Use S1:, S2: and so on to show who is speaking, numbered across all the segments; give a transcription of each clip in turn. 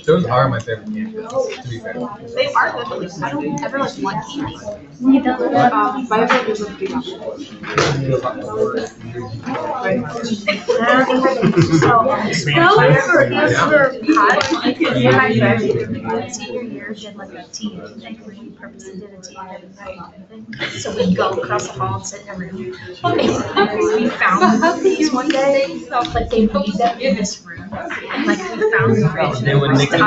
S1: Those are my favorite candy, to be fair.
S2: They are good, but I don't ever like want candy.
S3: We don't.
S2: My favorite is a big one.
S3: Senior year did like a tea thing where we purposely did a tea every night. So we'd go across the hall and sit in a room. We found these one day, like they made them in this room. And like we found the fridge.
S1: They would make it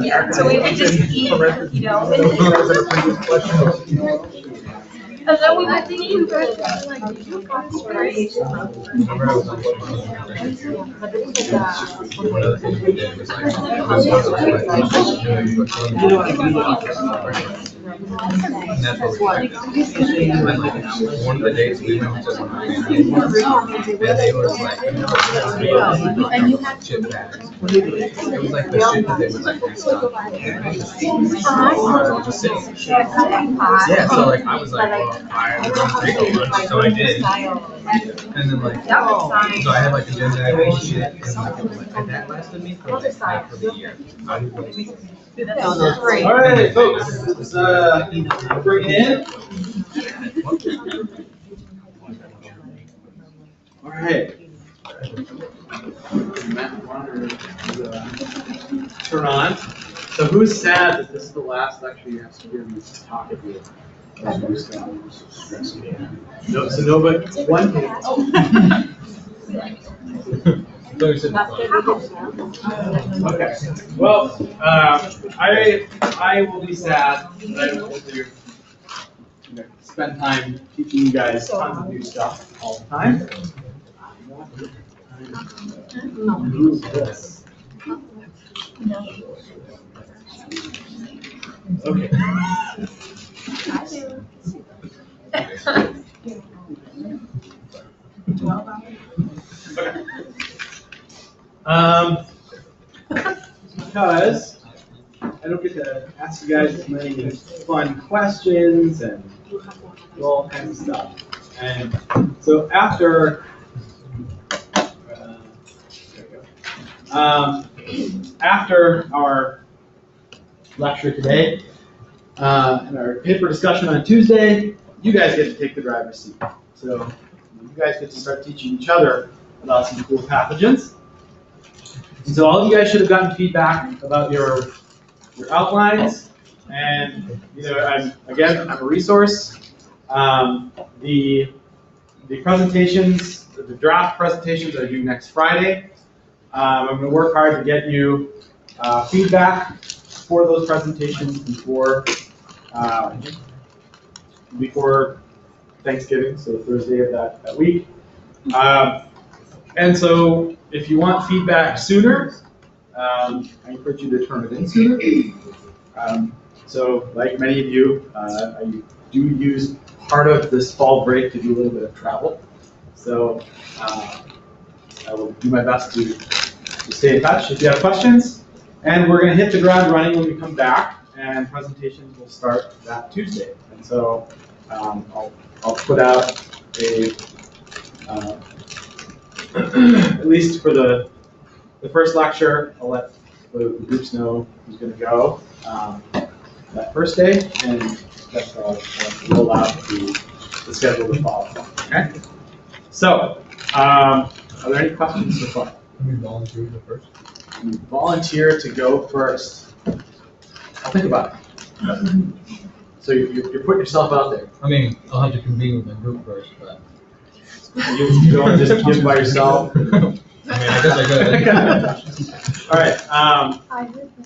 S3: Yeah, so we would just eat, you know. And then we would think you guys like, you guys were great.
S1: And that's what we did. And like one of the days we went to some family, and they were like, chip bags. It was like the shit that they would like mix up. Just sitting. Yeah, so like I was like, well, I was gonna take a lunch, so I did. And then like, so I had like a gym bag and shit, and like, it was, like, and that lasted me for like half of the year.
S4: All right, folks, let's bring it in. All right. Turn on. So who's sad that this is the last lecture you have to hear me talk at you? No, so nobody, one thing. Okay. Well, I will be sad that I don't get to spend time teaching you guys tons of new stuff all the time. Okay. Because I don't get to ask you guys as many fun questions and all kinds of stuff. And so after after our lecture today and our paper discussion on Tuesday, you guys get to take the driver's seat. So you guys get to start teaching each other about some cool pathogens. And so all of you guys should have gotten feedback about your outlines. And I'm a resource. The presentations, the draft presentations are due next Friday. I'm going to work hard to get you feedback for those presentations before Thanksgiving, so Thursday of that week. And so if you want feedback sooner, I encourage you to turn it in sooner. So like many of you, I do use part of this fall break to do a little bit of travel. So I will do my best to stay in touch if you have questions. And we're going to hit the ground running when we come back, and presentations will start that Tuesday. And so I'll put out at least for the first lecture, I'll let the groups know who's going to go that first day, and that's I'll roll out the schedule to follow. Okay. So, are there any questions so far?
S1: Can we volunteer the first?
S4: You volunteer to go first. I'll think about it. So you're putting yourself out there.
S1: I mean, I'll have to convene with my group first, but.
S4: You don't want to just give by yourself.
S1: I mean, I guess I could.
S4: All right.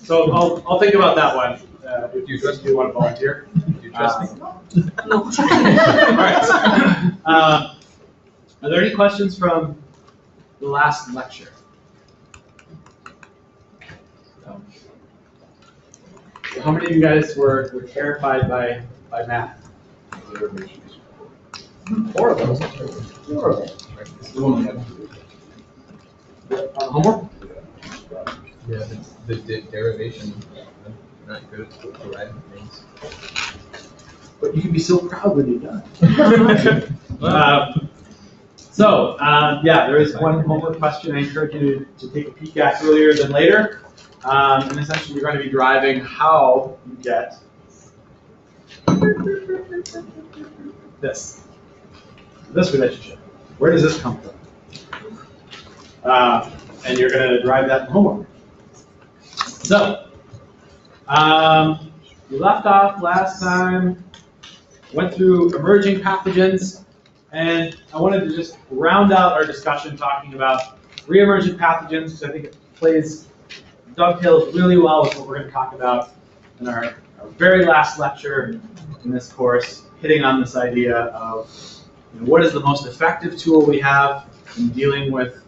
S4: So I'll think about that one. If you do want to volunteer.
S1: Do you trust me?
S4: No. All right. Are there any questions from the last lecture? No. So how many of you guys were terrified by math? 4 of them. 4 of them. Homework?
S1: Yeah, the derivation, I'm not good at deriving things.
S4: But you can be so proud when you're done. So, yeah, there is one homework question I encourage you to take a peek at earlier than later. And essentially, you're going to be deriving how you get this relationship. Where does this come from? And you're going to derive that in homework. So, we left off last time, went through emerging pathogens, and I wanted to just round out our discussion talking about re-emergent pathogens, because I think it dovetails really well with what we're going to talk about in our very last lecture in this course, hitting on this idea of what is the most effective tool we have in dealing with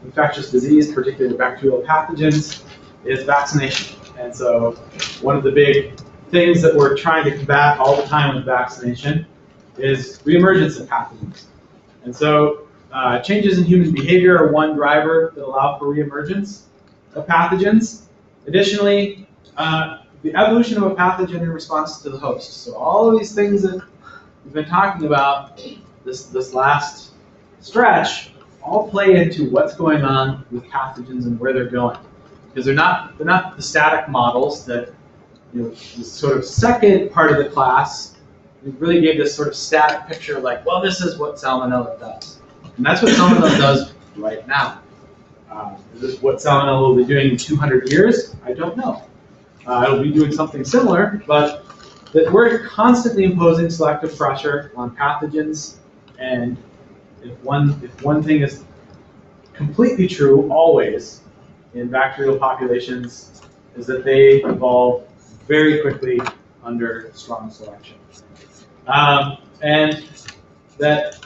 S4: infectious disease, particularly bacterial pathogens, is vaccination. And so one of the big things that we're trying to combat all the time with vaccination is reemergence of pathogens. And so changes in human behavior are one driver that allow for reemergence of pathogens. Additionally, the evolution of a pathogen in response to the host. So all of these things that we've been talking about this last stretch all play into what's going on with pathogens and where they're going. Because they're not the static models that, this sort of second part of the class, we really gave this sort of static picture like, well, this is what Salmonella does. And that's what Salmonella does right now. Is this what Salmonella will be doing in 200 years? I don't know. It'll be doing something similar, but that we're constantly imposing selective pressure on pathogens, and if one thing is completely true always in bacterial populations, is that they evolve very quickly under strong selection. And that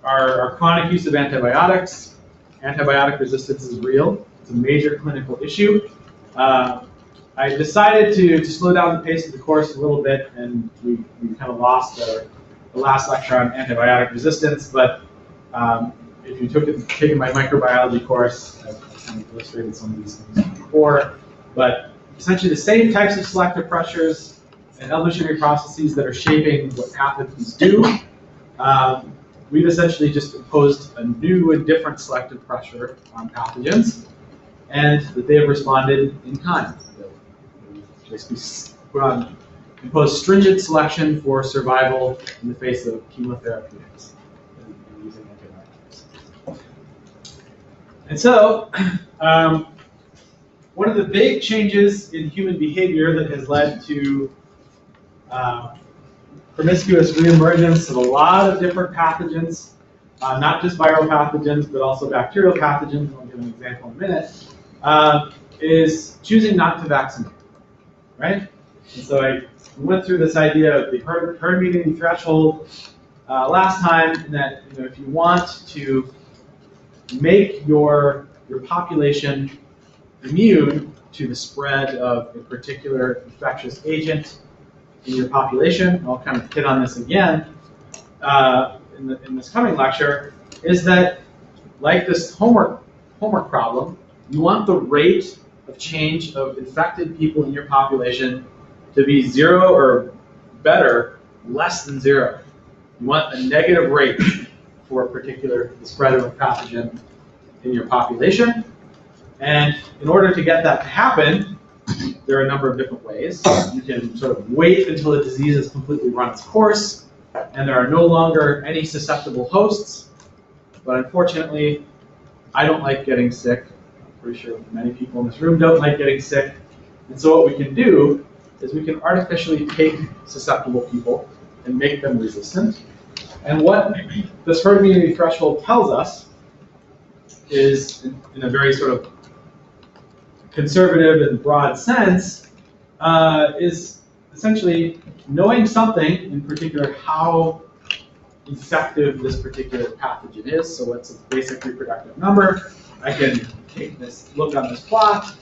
S4: our chronic use of antibiotics, antibiotic resistance is real. It's a major clinical issue. I decided to slow down the pace of the course a little bit, and we kind of lost the last lecture on antibiotic resistance, but if you taken my microbiology course, I've kind of illustrated some of these things before, but essentially the same types of selective pressures and evolutionary processes that are shaping what pathogens do, we've essentially just imposed a new and different selective pressure on pathogens, and that they have responded in kind. Basically impose stringent selection for survival in the face of chemotherapeutics and using antibiotics. And so, one of the big changes in human behavior that has led to promiscuous reemergence of a lot of different pathogens, not just viral pathogens, but also bacterial pathogens, I'll give an example in a minute, is choosing not to vaccinate, right? And so I went through this idea of the herd immunity threshold last time, that if you want to make your population immune to the spread of a particular infectious agent in your population, I'll kind of hit on this again in this coming lecture, is that like this homework problem, you want the rate of change of infected people in your population to be 0 or better, less than 0. You want a negative rate for the spread of a pathogen in your population. And in order to get that to happen, there are a number of different ways. You can sort of wait until the disease has completely run its course, and there are no longer any susceptible hosts. But unfortunately, I don't like getting sick. I'm pretty sure many people in this room don't like getting sick. And so what we can do is we can artificially take susceptible people and make them resistant. And what this herd immunity threshold tells us is, in a very sort of conservative and broad sense, is essentially knowing something, in particular how effective this particular pathogen is. So what's a basic reproductive number? I can take this, look on this plot,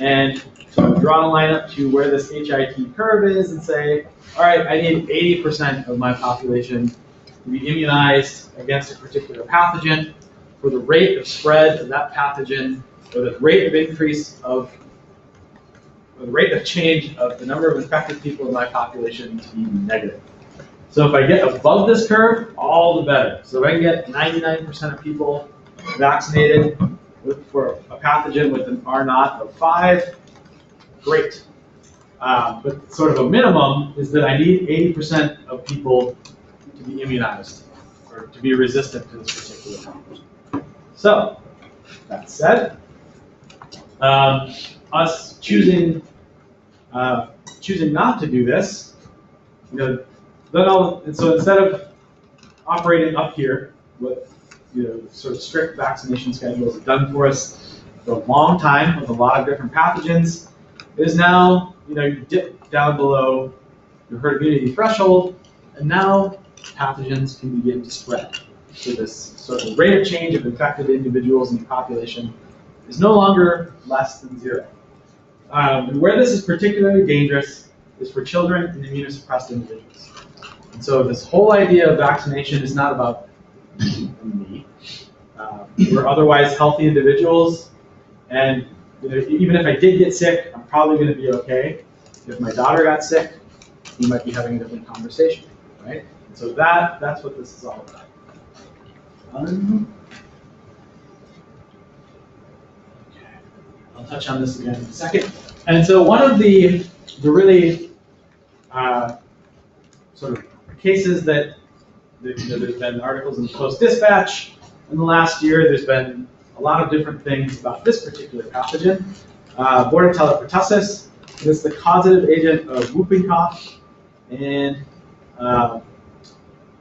S4: and sort of draw a line up to where this HIT curve is and say, all right, I need 80% of my population to be immunized against a particular pathogen for the rate of spread of that pathogen, or the rate of increase of, or the rate of change of the number of infected people in my population to be negative. So if I get above this curve, all the better. So if I can get 99% of people vaccinated for a pathogen with an R0 of 5, great. But sort of a minimum is that I need 80% of people to be immunized or to be resistant to this particular pathogen. So, that said, us choosing not to do this, so instead of operating up here with sort of strict vaccination schedules done for us for a long time with a lot of different pathogens, is now you dip down below your herd immunity threshold, and now pathogens can begin to spread. So this sort of rate of change of infected individuals in the population is no longer less than 0. And where this is particularly dangerous is for children and immunosuppressed individuals. And so this whole idea of vaccination is not about me. We're otherwise healthy individuals, and even if I did get sick, I'm probably going to be okay. If my daughter got sick, we might be having a different conversation, right? And so that's what this is all about. I'll touch on this again in a second. And so one of the really sort of cases that there's been articles in the Post-Dispatch in the last year. There's been a lot of different things about this particular pathogen, Bordetella pertussis. It's the causative agent of whooping cough. And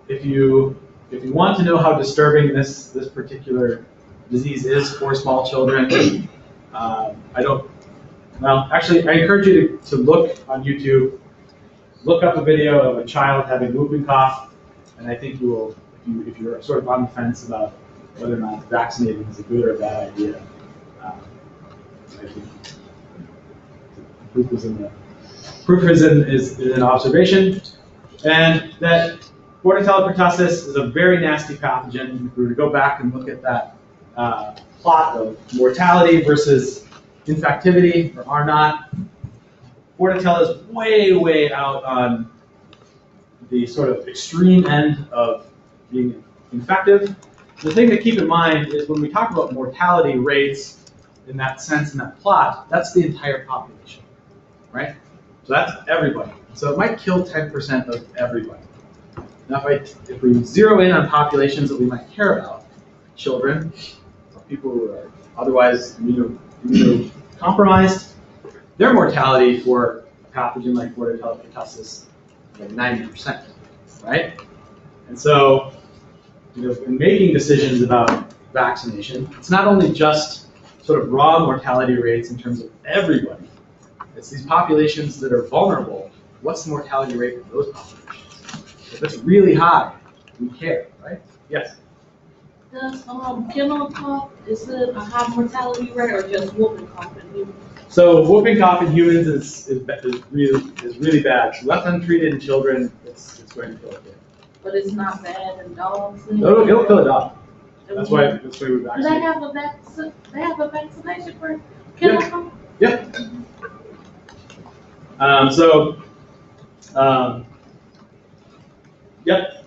S4: if you want to know how disturbing this particular disease is for small children, I encourage you to look on YouTube, look up a video of a child having whooping cough, and I think you will, if you're sort of on the fence about whether or not vaccinating is a good or a bad idea, I think proof is an observation, and that Bordetella pertussis is a very nasty pathogen. If we were to go back and look at that plot of mortality versus infectivity, or R0, Bordetella is way, way out on the sort of extreme end of being infective. The thing to keep in mind is when we talk about mortality rates in that sense, in that plot, that's the entire population, right? So that's everybody. So it might kill 10% of everybody. Now if we zero in on populations that we might care about, children, people who are otherwise immunocompromised, their mortality for a pathogen like Bordetella pertussis is like 90%, right? And so, in making decisions about vaccination, it's not only just sort of raw mortality rates in terms of everybody. It's these populations that are vulnerable. What's the mortality rate of those populations? If it's really high, we care, right? Yes?
S5: Does kennel cough, is it a high mortality rate or just whooping cough in humans?
S4: So whooping cough in humans is really bad. Left untreated in children, it's going to kill a kid.
S5: But it's not bad in dogs?
S4: It'll kill a dog. That's why we vaccinate.
S5: Do they have a vaccination for kennel cough?
S4: Yeah.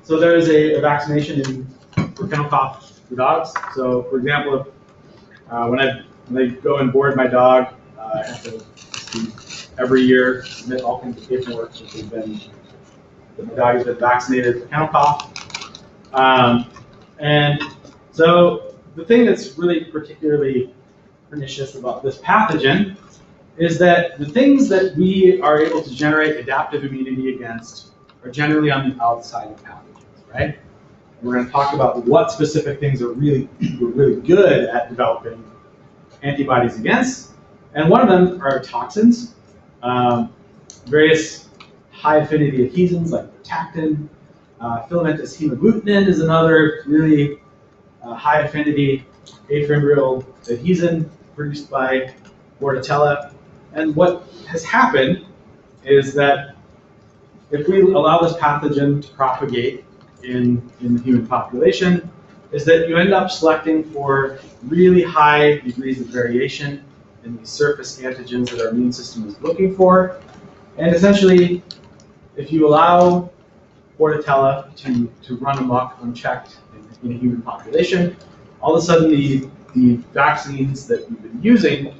S4: So there is a vaccination for kennel cough for dogs. So for example, when I go and board my dog, I have to every year submit all kinds of paperwork that my dog has been vaccinated for kennel cough. And so the thing that's really particularly pernicious about this pathogen is that the things that we are able to generate adaptive immunity against are generally on the outside of pathogens, right? And we're going to talk about what specific things we're really good at developing antibodies against. And one of them are toxins, various high affinity adhesins like protactin, filamentous hemagglutinin is another really high affinity afibrillar adhesin produced by Bordetella. And what has happened is that if we allow this pathogen to propagate in the human population, is that you end up selecting for really high degrees of variation in the surface antigens that our immune system is looking for. And essentially, if you allow Bordetella to run amok unchecked in a human population, all of a sudden the vaccines that we've been using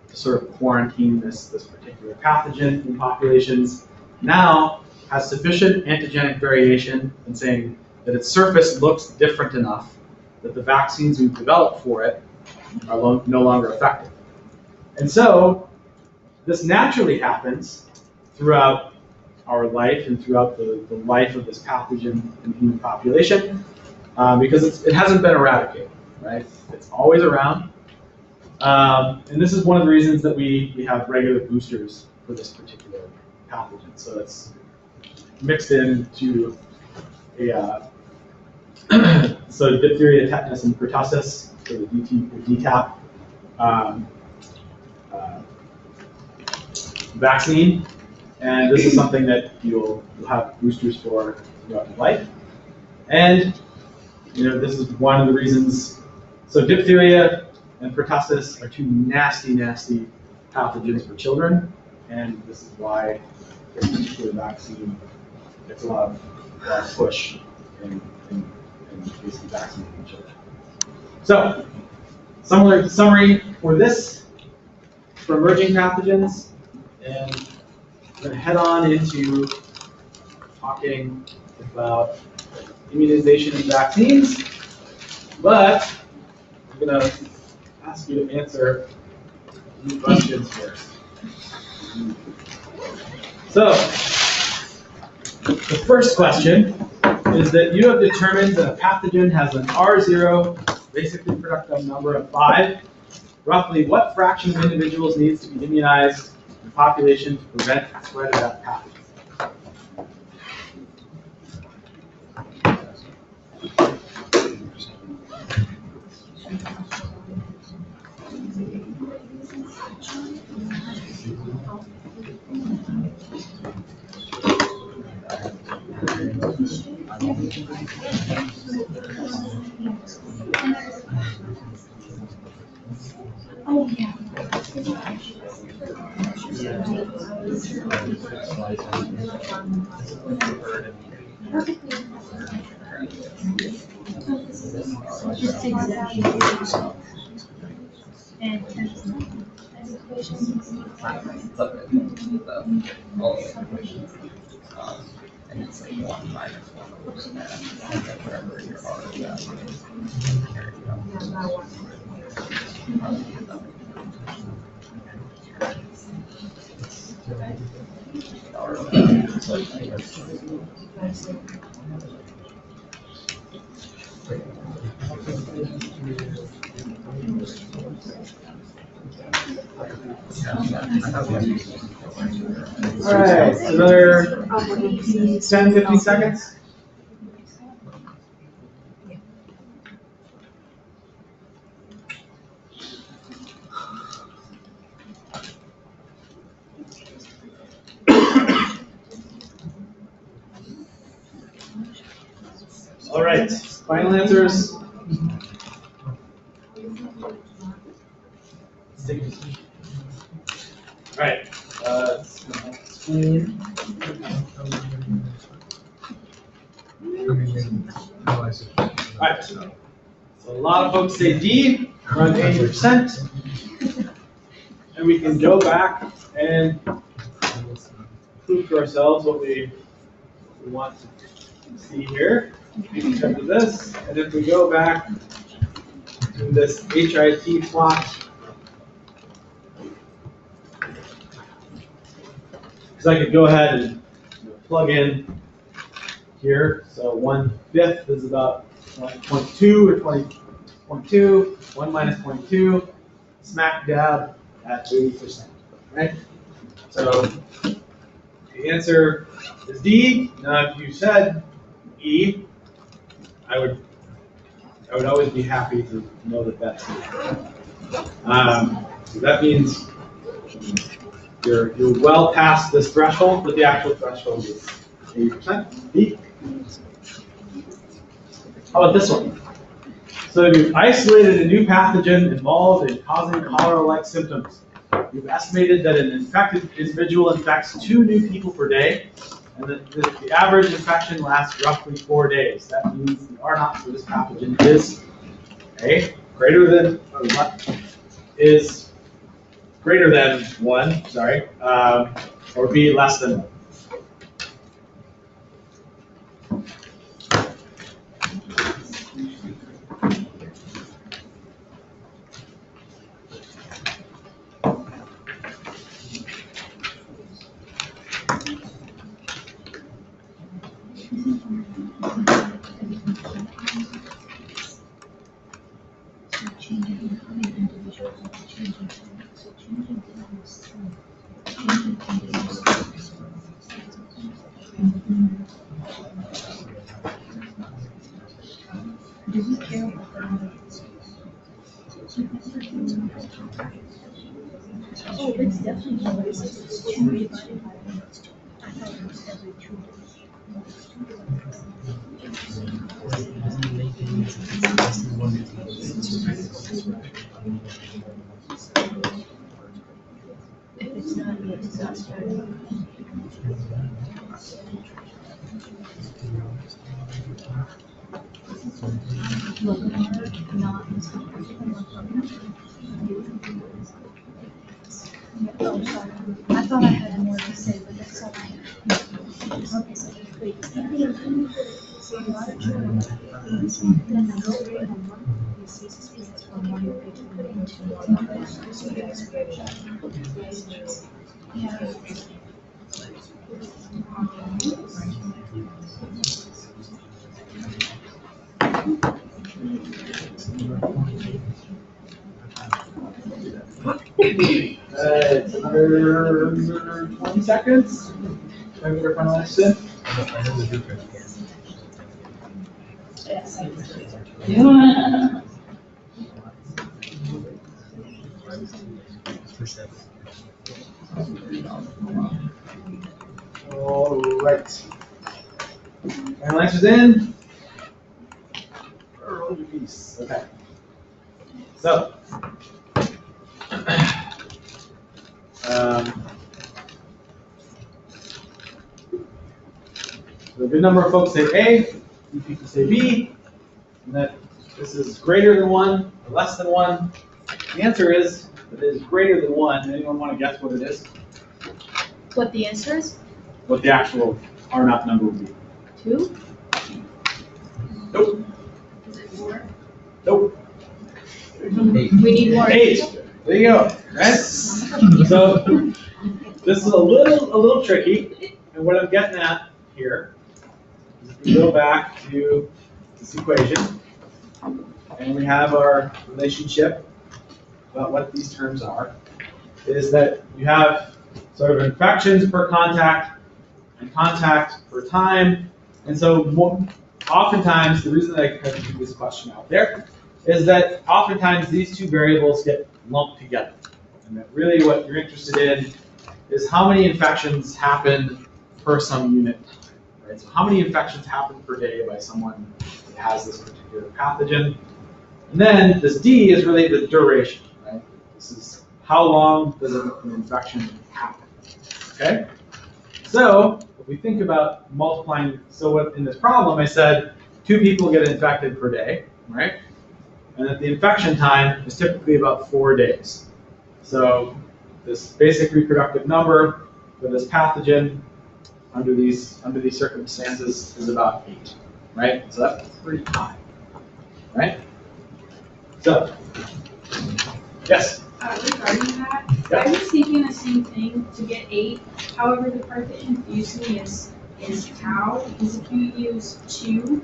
S4: to sort of quarantine this particular pathogen in populations now has sufficient antigenic variation in saying that its surface looks different enough that the vaccines we've developed for it are no longer effective. And so this naturally happens throughout our life and throughout the life of this pathogen in the human population because it hasn't been eradicated, right? It's always around. And this is one of the reasons that we have regular boosters for this particular pathogen. So it's mixed into a so diphtheria, tetanus, and pertussis, so the DTaP vaccine. And this is something that you'll have boosters for throughout your life. And this is one of the reasons. So diphtheria and pertussis are two nasty, nasty pathogens for children, and this is why this particular vaccine gets a lot of push in basically vaccinating children. So, summary for this, for emerging pathogens, and I'm going to head on into talking about immunization and vaccines, but I'm going to ask you to answer these questions first. So, the first question is that you have determined that a pathogen has an R0 basic reproductive number of 5. Roughly, what fraction of individuals needs to be immunized in the population to prevent the spread of that pathogen?
S3: Oh, yeah. Just exactly. And
S6: and it's like 1 minus 1 whatever your R is.
S4: All right, another 10, 15 seconds. All right, final answers. Let's take this. All right. Screen. All right. So a lot of folks say D, around 80%. And we can go back and prove to ourselves what we want to see here in terms of this. And if we go back to this HIT plot, because I could go ahead and plug in here. So 1/5 is about 0.2 or 20.2. 1 minus 0.2, smack dab at 80%. Right? So the answer is D. Now, if you said E, I would always be happy to know that that's E. So that means you're well past this threshold, but the actual threshold is 80%. B. How about this one? So you've isolated a new pathogen involved in causing cholera-like symptoms. You've estimated that an infected individual infects 2 new people per day. And the average infection lasts roughly 4 days. That means the R naught for this pathogen is A, greater than, is greater than 1, sorry, or B, less than 1.
S3: I thought I had more to say, but that's all I have. Okay, so
S4: It's another 20 seconds. Maybe we're finalizing. All right. Final answers in. Hold your piece. Okay. So. So a good number of folks say A, a few people say B, and that this is greater than 1 or less than 1. The answer is that it is greater than 1. Anyone want to guess what it is?
S3: what the answer is?
S4: What the actual R naught number would be?
S3: 2?
S4: Nope.
S5: Is it 4?
S4: Nope.
S3: We need more.
S4: 8. There you go. Right? So this is a little tricky, and what I'm getting at here is if we go back to this equation, and we have our relationship about what these terms are, is that you have sort of infections per contact and contact per time, and so oftentimes the reason that I put this question out there is that oftentimes these two variables get lumped together. And that really what you're interested in is how many infections happen per some unit time, right? So how many infections happen per day by someone that has this particular pathogen. And then this D is really the duration, right? This is how long does an infection happen, okay? So if we think about multiplying, so what in this problem I said 2 people get infected per day, right? And that the infection time is typically about 4 days. So this basic reproductive number for this pathogen under these circumstances is about 8, right? So that's pretty high, right? So, yes?
S5: Regarding that,
S4: Yeah.
S5: I was thinking the same thing to get 8. However, the part that confused me is how, because if you use 2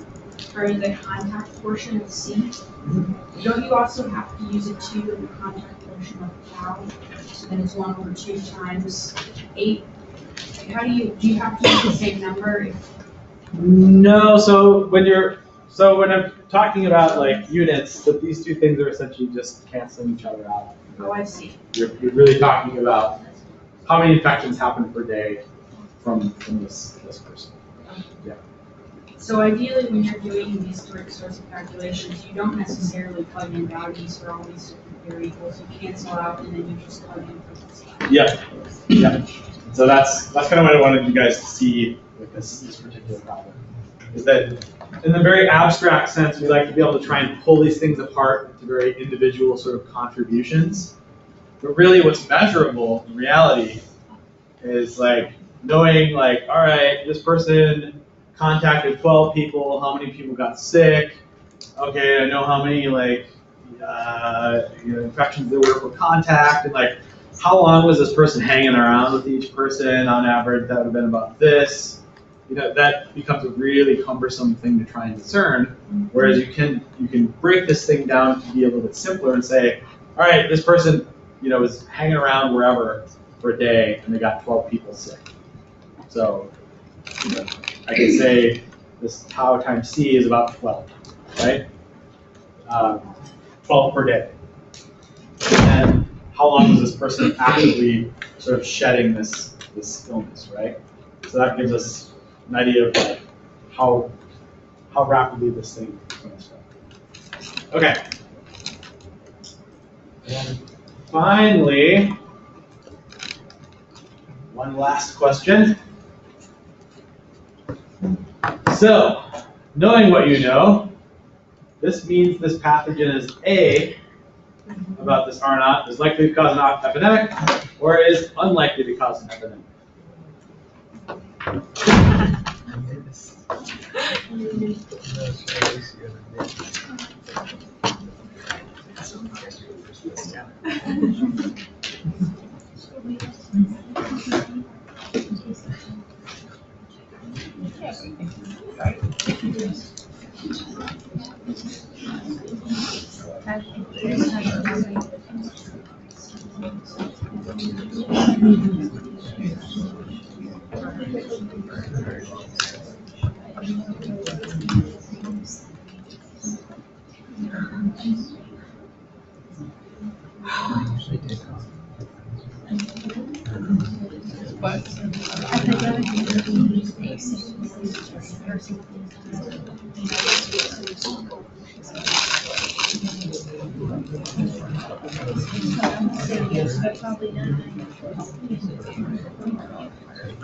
S5: for the contact portion of C, don't you also have to use a 2 in the contact portion of cow? So then it's 1 over 2 times 8. Like, how do you have to use the same number?
S4: No, so when I'm talking about like units, but these two things are essentially just canceling each other out.
S5: Oh, I see.
S4: You're really talking about how many infections happen per day from this person. Yeah.
S5: So ideally, when you're doing these direct source of calculations, you don't necessarily plug in values for all these different variables. You cancel out and then you just plug in for this.
S4: Yeah. Yeah. So that's kind of what I wanted you guys to see with this particular problem. Is that in the very abstract sense, we like to be able to try and pull these things apart into very individual sort of contributions. But really what's measurable in reality is like knowing like, all right, this person contacted 12 people, how many people got sick? Okay, I know how many like infections there were for contact, and like how long was this person hanging around with each person? On average, that would have been about this. That becomes a really cumbersome thing to try and discern. Whereas you can break this thing down to be a little bit simpler and say, all right, this person was hanging around wherever for a day and they got 12 people sick. So I can say this tau times c is about 12, right? 12 per day. And how long was this person actively sort of shedding this illness, right? So that gives us an idea of like how rapidly this thing is going to spread. Okay. And finally, one last question. So, knowing what you know, this means this pathogen is A, about this R naught, is likely to cause an epidemic, or is unlikely to cause an epidemic.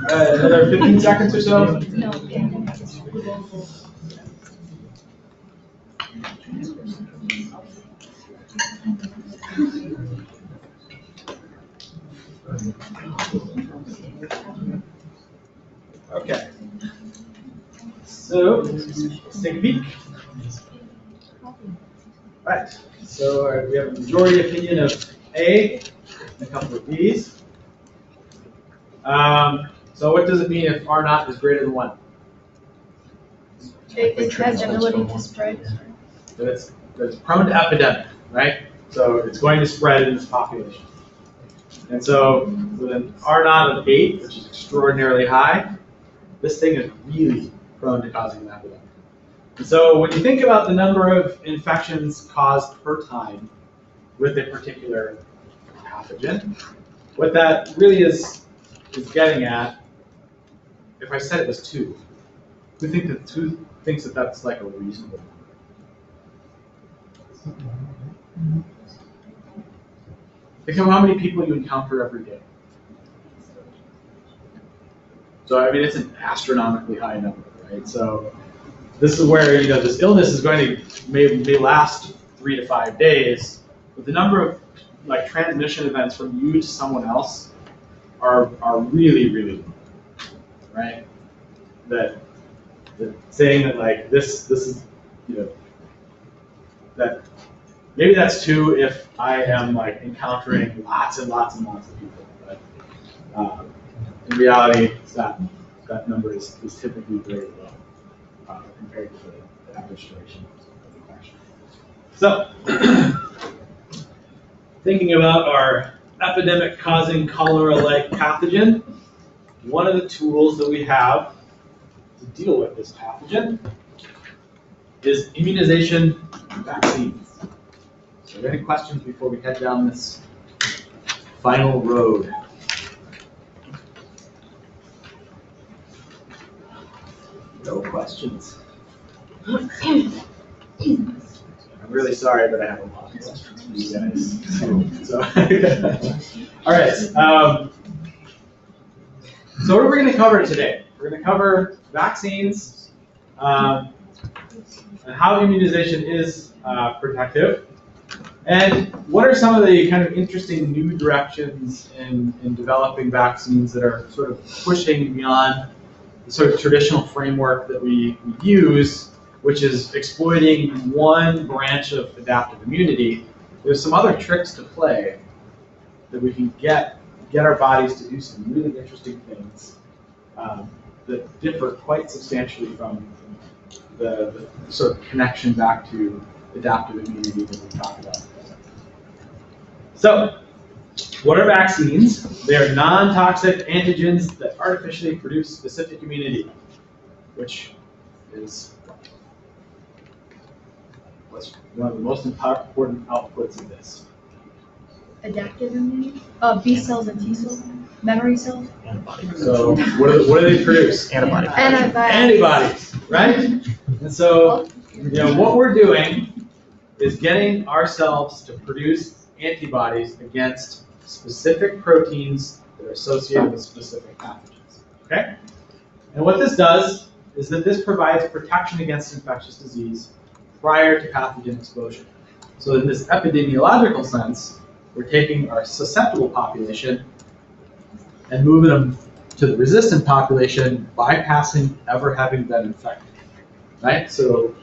S4: Another 15 seconds or so. Okay. So let's take a peek. All right. So we have a majority opinion of A and a couple of B's. So what does it mean if R naught is greater than 1?
S3: It has the ability to spread.
S4: That it's prone to epidemic, right? So it's going to spread in this population. And so with an R naught of 8, which is extraordinarily high, this thing is really prone to causing an epidemic. And so when you think about the number of infections caused per time with a particular pathogen, what that really is getting at, if I said it was 2, who thinks that that's like a reasonable number? Think of how many people you encounter every day. So I mean, it's an astronomically high number, right? So this is where this illness is going to may last 3 to 5 days, but the number of like transmission events from you to someone else are really, really low, right? That saying that like this is that maybe that's 2 if I am like encountering lots and lots and lots of people, but in reality, that number is typically very low compared to the average duration of infection. So, thinking about our epidemic-causing cholera-like pathogen, one of the tools that we have to deal with this pathogen is immunization and vaccines. So, are there any questions before we head down this final road? No questions. I'm really sorry, but I have a lot of questions for you guys. So, all right. So what are we going to cover today? we're going to cover vaccines and how immunization is protective. And what are some of the kind of interesting new directions in developing vaccines that are sort of pushing beyond the sort of traditional framework that we use, which is exploiting one branch of adaptive immunity? There's some other tricks to play that we can get our bodies to do some really interesting things that differ quite substantially from the sort of connection back to adaptive immunity that we talked about. So, what are vaccines? They are non-toxic antigens that artificially produce specific immunity, which is what's one of the most important outputs of this.
S3: Adaptive immunity? B cells and T cells? Memory cells?
S4: So, what do they produce?
S6: Antibodies.
S4: Antibodies, right? And so, what we're doing is getting ourselves to produce antibodies against specific proteins that are associated with specific pathogens. Okay? And what this does is that this provides protection against infectious disease prior to pathogen exposure. So in this epidemiological sense, we're taking our susceptible population and moving them to the resistant population, bypassing ever having been infected. Right? So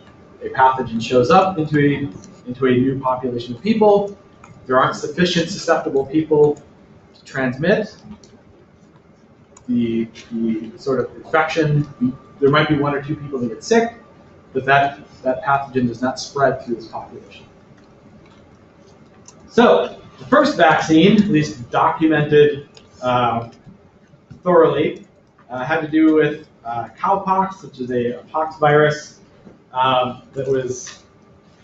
S4: a pathogen shows up into a new population of people. There aren't sufficient susceptible people to transmit the sort of infection. There might be one or two people that get sick, but that pathogen does not spread through this population. So the first vaccine, at least documented thoroughly, had to do with cowpox, which is a pox virus that was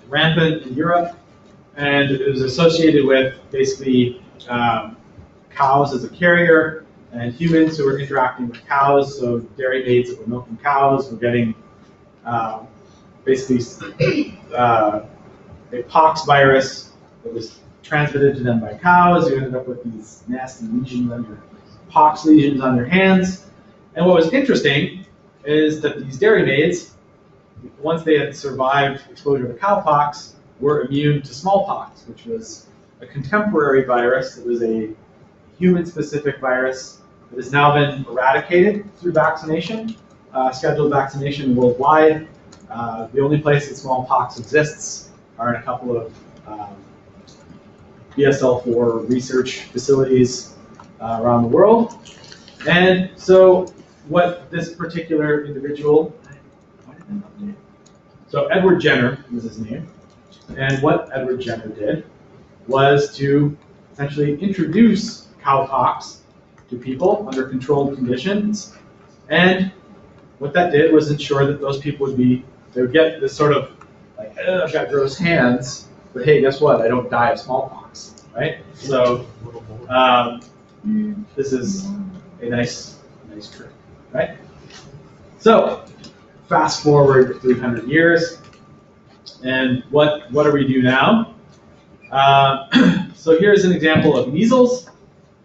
S4: rampant in Europe. And it was associated with basically cows as a carrier and humans who were interacting with cows. So dairy maids that were milking cows were getting basically a pox virus that was transmitted to them by cows. You ended up with these nasty lesions on your pox lesions on your hands. And what was interesting is that these dairy maids, once they had survived exposure to cowpox, were immune to smallpox, which was a contemporary virus that was a human-specific virus that has now been eradicated through vaccination, scheduled vaccination worldwide. The only place that smallpox exists are in a couple of BSL-4 research facilities around the world. And so what this particular individual, so Edward Jenner was his name, and what Edward Jenner did was to essentially introduce cowpox to people under controlled conditions. And what that did was ensure that those people they would get this sort of like, I've got gross hands, but hey, guess what? I don't die of smallpox, right? So this is a nice trick, right? So fast forward 300 years. And what do we do now? So here's an example of measles.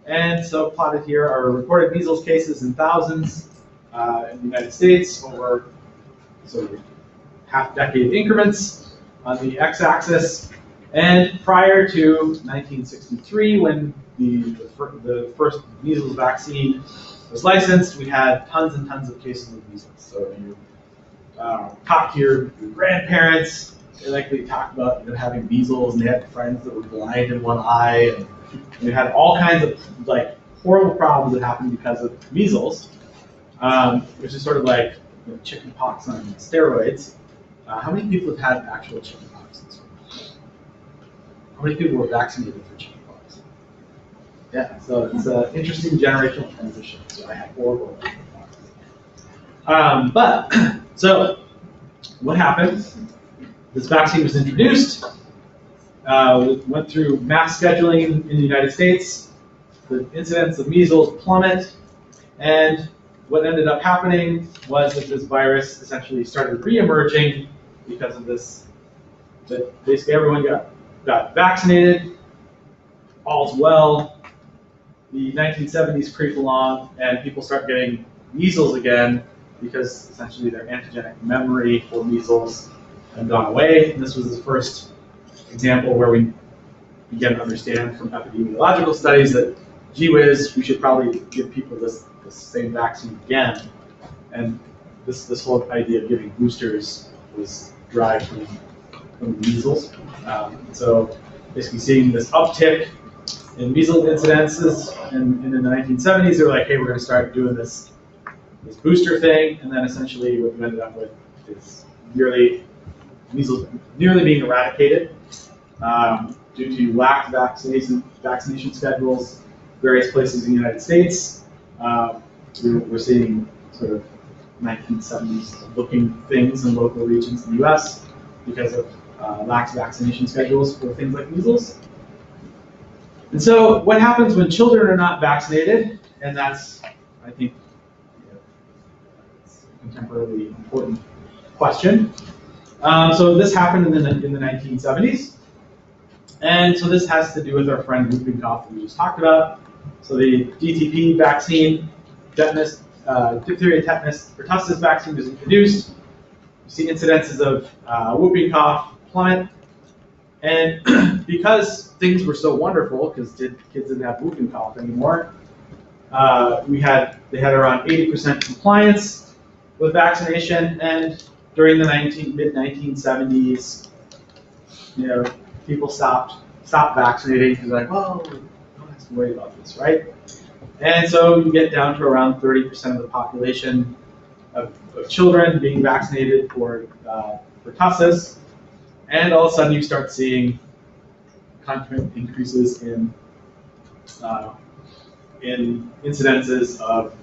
S4: And so plotted here are reported measles cases in thousands in the United States over sort of half-decade increments on the x-axis. And prior to 1963, when the first measles vaccine was licensed, we had tons and tons of cases of measles. So you talk to your grandparents. They likely talked about having measles, and they had friends that were blind in one eye, and they had all kinds of like horrible problems that happened because of measles, which is sort of like chicken pox on steroids. How many people have had actual chicken pox? How many people were vaccinated for chicken pox? Yeah, so it's an interesting generational transition. So I had horrible chicken pox. But so what happened? This vaccine was introduced, went through mass scheduling in the United States. The incidence of measles plummet, and what ended up happening was that this virus essentially started re-emerging because of this, that basically everyone got vaccinated, all's well. The 1970s creep along, and people start getting measles again because essentially their antigenic memory for measles had gone away. And this was the first example where we began to understand from epidemiological studies that, gee whiz, we should probably give people this same vaccine again. And this whole idea of giving boosters was derived from measles. So basically seeing this uptick in measles incidences in the 1970s, they were like, hey, we're going to start doing this booster thing, and then essentially what we ended up with is measles nearly being eradicated due to lax vaccination schedules, various places in the United States. We're seeing sort of 1970s looking things in local regions in the US because of lax vaccination schedules for things like measles. And so what happens when children are not vaccinated? And that's, I think, it's a contemporarily important question. So this happened in the 1970s. And so this has to do with our friend whooping cough that we just talked about. So the DTP vaccine, tetanus, diphtheria, tetanus, pertussis vaccine was introduced. You see incidences of whooping cough plummet. And because things were so wonderful, because kids didn't have whooping cough anymore, they had around 80% compliance with vaccination. And during the mid-1970s, people stopped vaccinating because they're like, well, we don't have to worry about this, right? And so you get down to around 30% of the population of children being vaccinated for pertussis, and all of a sudden you start seeing concurrent increases in incidences of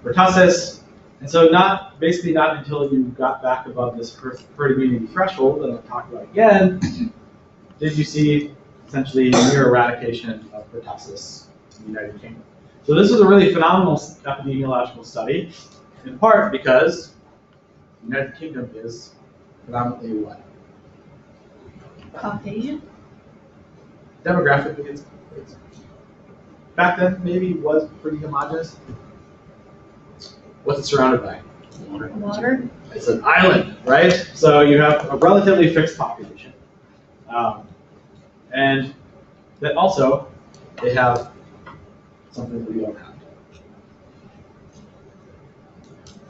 S4: pertussis. And so basically not until you got back above this herd immunity threshold, that I'll talk about again, did you see essentially near eradication of pertussis in the United Kingdom. So this was a really phenomenal epidemiological study, in part because the United Kingdom is predominantly what?
S3: Caucasian?
S4: Demographically, it's back then maybe was pretty homogeneous. What's it surrounded by?
S3: Water?
S4: It's an island, right? So you have a relatively fixed population. And that also, they have something that we don't have.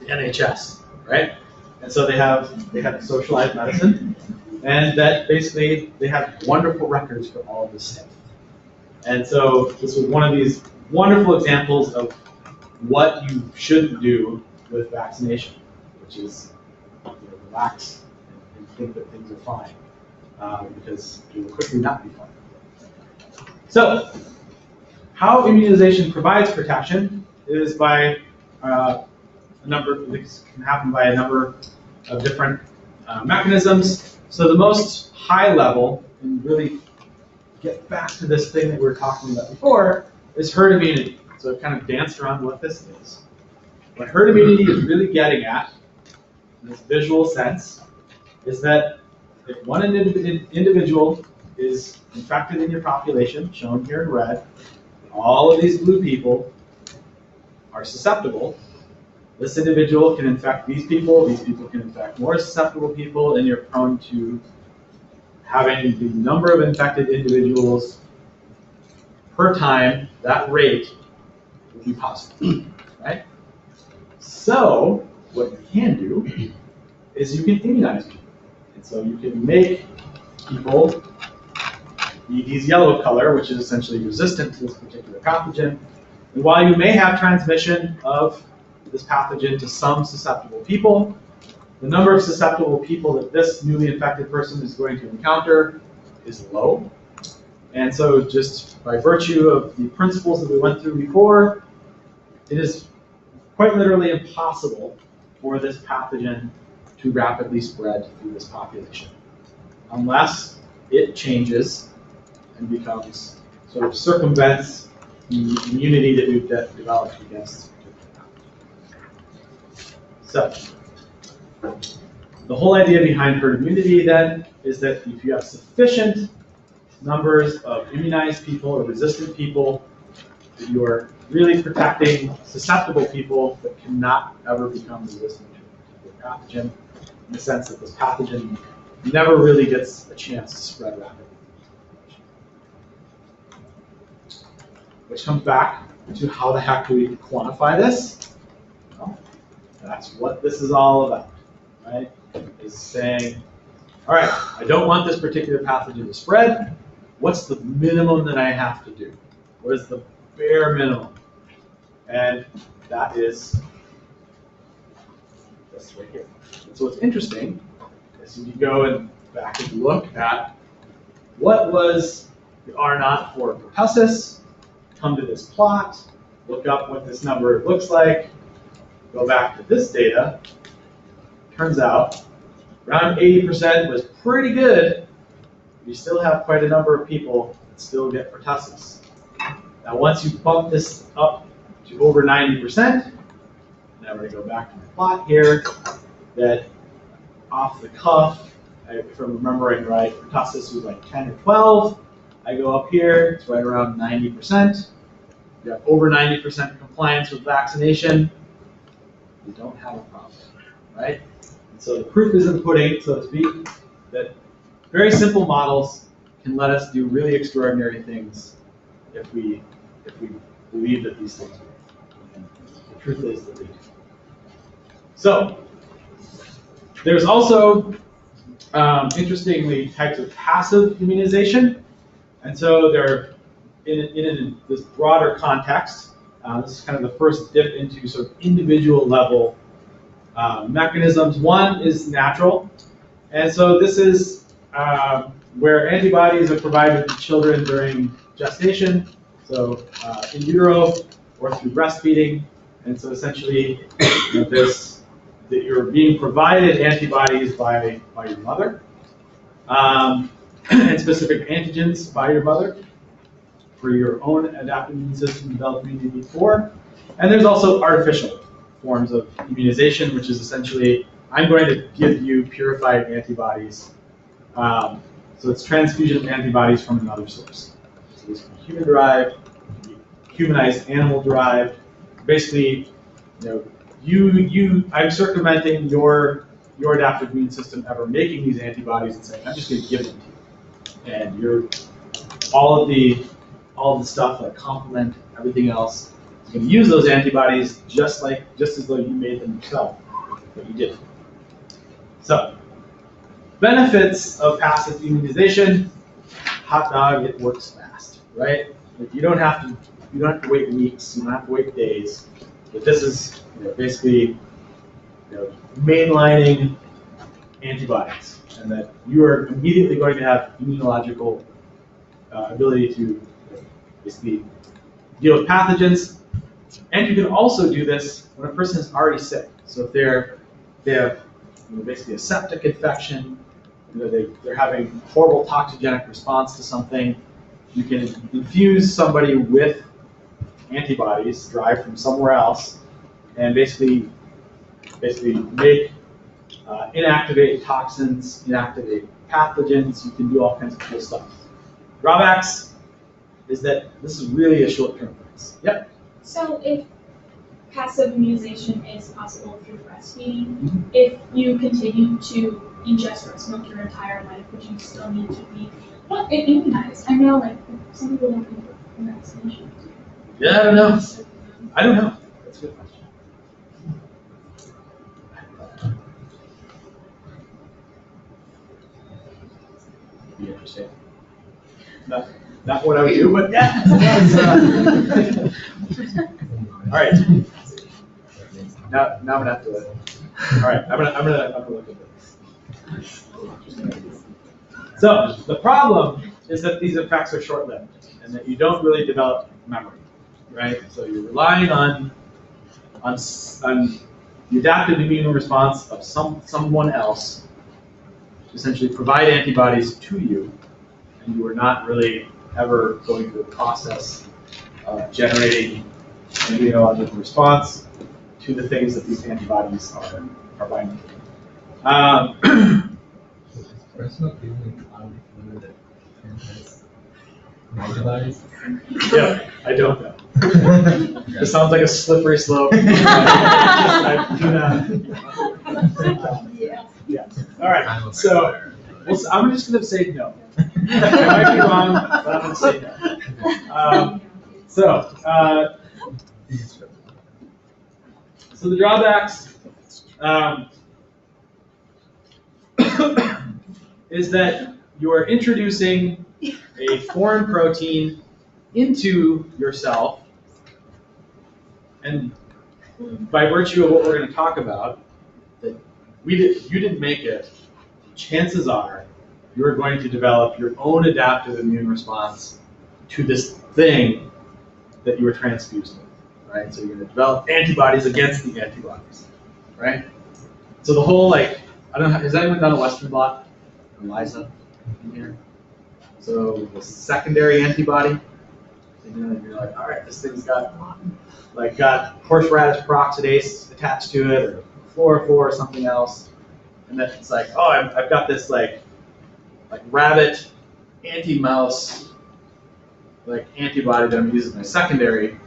S4: The NHS, right? And so they have socialized medicine, and that basically they have wonderful records for all of this stuff. And so this was one of these wonderful examples of what you shouldn't do with vaccination, which is relax and think that things are fine, because it will quickly not be fine. So, how immunization provides protection is by this can happen by a number of different mechanisms. So the most high level, and really get back to this thing that we were talking about before, is herd immunity. So I've kind of danced around what this is. What herd immunity is really getting at, in this visual sense, is that if one individual is infected in your population, shown here in red, all of these blue people are susceptible. This individual can infect these people can infect more susceptible people, and you're prone to having the number of infected individuals per time, that rate would be possible, right? So what you can do is you can immunize people. And so you can make people be these yellow color, which is essentially resistant to this particular pathogen. And while you may have transmission of this pathogen to some susceptible people, the number of susceptible people that this newly infected person is going to encounter is low. And so just by virtue of the principles that we went through before, it is quite literally impossible for this pathogen to rapidly spread through this population, unless it changes and becomes, sort of circumvents the immunity that we've developed against. So, the whole idea behind herd immunity then is that if you have sufficient numbers of immunized people or resistant people, that you are really protecting susceptible people that cannot ever become resistant to the pathogen, in the sense that this pathogen never really gets a chance to spread rapidly. Which comes back to how the heck do we quantify this? Well, that's what this is all about, right? Is saying, all right, I don't want this particular pathogen to spread. What's the minimum that I have to do? What is the bare minimum? And that is this right here. And so what's interesting is you go and back and look at what was the R naught for pertussis, come to this plot, look up what this number looks like, go back to this data. Turns out around 80% was pretty good. You still have quite a number of people that still get pertussis. Now once you bump this up to over 90%, now we're going to go back to my plot here, that off the cuff, if I'm remembering right, pertussis was like 10 or 12. I go up here, it's right around 90%. You have over 90% compliance with vaccination. You don't have a problem, right? And so the proof is in the pudding, so to speak, that very simple models can let us do really extraordinary things if we believe that these things work. And the truth is that they do. So there's also, interestingly, types of passive immunization. And so they're in this broader context. This is kind of the first dip into sort of individual level mechanisms. One is natural. And so this is where antibodies are provided to children during gestation, so in utero or through breastfeeding. And so essentially, that you're being provided antibodies by your mother, and specific antigens by your mother for your own adaptive immune system developed immunity for. And there's also artificial forms of immunization, which is essentially, I'm going to give you purified antibodies. So it's transfusion of antibodies from another source. So this can be human-derived, humanized animal-derived. Basically, I'm circumventing your adaptive immune system ever making these antibodies and saying, I'm just going to give them to you. And you're all of the stuff that complement everything else. You can use those antibodies just as though you made them yourself, but you did. So, benefits of passive immunization: hot dog, it works fast, right? Like you don't have to wait weeks, you don't have to wait days. But this is basically mainlining antibodies, and that you are immediately going to have immunological ability to basically deal with pathogens. And you can also do this when a person is already sick. So if they have basically a septic infection, they're having a horrible toxigenic response to something, you can infuse somebody with antibodies derived from somewhere else, and basically make inactivate toxins, inactivate pathogens. You can do all kinds of cool stuff. Drawbacks is that this is really a short-term fix. Yep.
S5: So if passive immunization is possible through breastfeeding, if you continue to ingest breast milk your entire life, would you still need to be immunized? I know, like some people don't think of vaccination.
S4: Yeah, I don't know. That's a good question. Be interesting. Not what I would do, but yeah. All right. Now I'm gonna have to. All right, I'm gonna look at this. So the problem is that these effects are short-lived, and that you don't really develop memory, right? So you're relying on the adaptive immune response of someone else to essentially provide antibodies to you, and you are not really ever going through the process of generating an immunological response to the things that these antibodies are binding to.
S6: Breast milk isn't fluid that has antibodies.
S4: Yeah, I don't know. This sounds like a slippery slope. I do not. Yeah. All right. So I'm just going to say no. I might be wrong, but I'm going to say no. So the drawbacks is that you are introducing a foreign protein into yourself, and by virtue of what we're going to talk about, that you didn't make it, chances are you're going to develop your own adaptive immune response to this thing that you were transfused with, right? So you're going to develop antibodies against the antibodies, right? So the whole, like, I don't know, has anyone done a Western blot? ELISA in here? So the secondary antibody, and you're like, all right, this thing's got horseradish peroxidase attached to it, or fluorophore or something else, and then it's like, oh, I've got this like rabbit anti-mouse antibody that I'm using my secondary.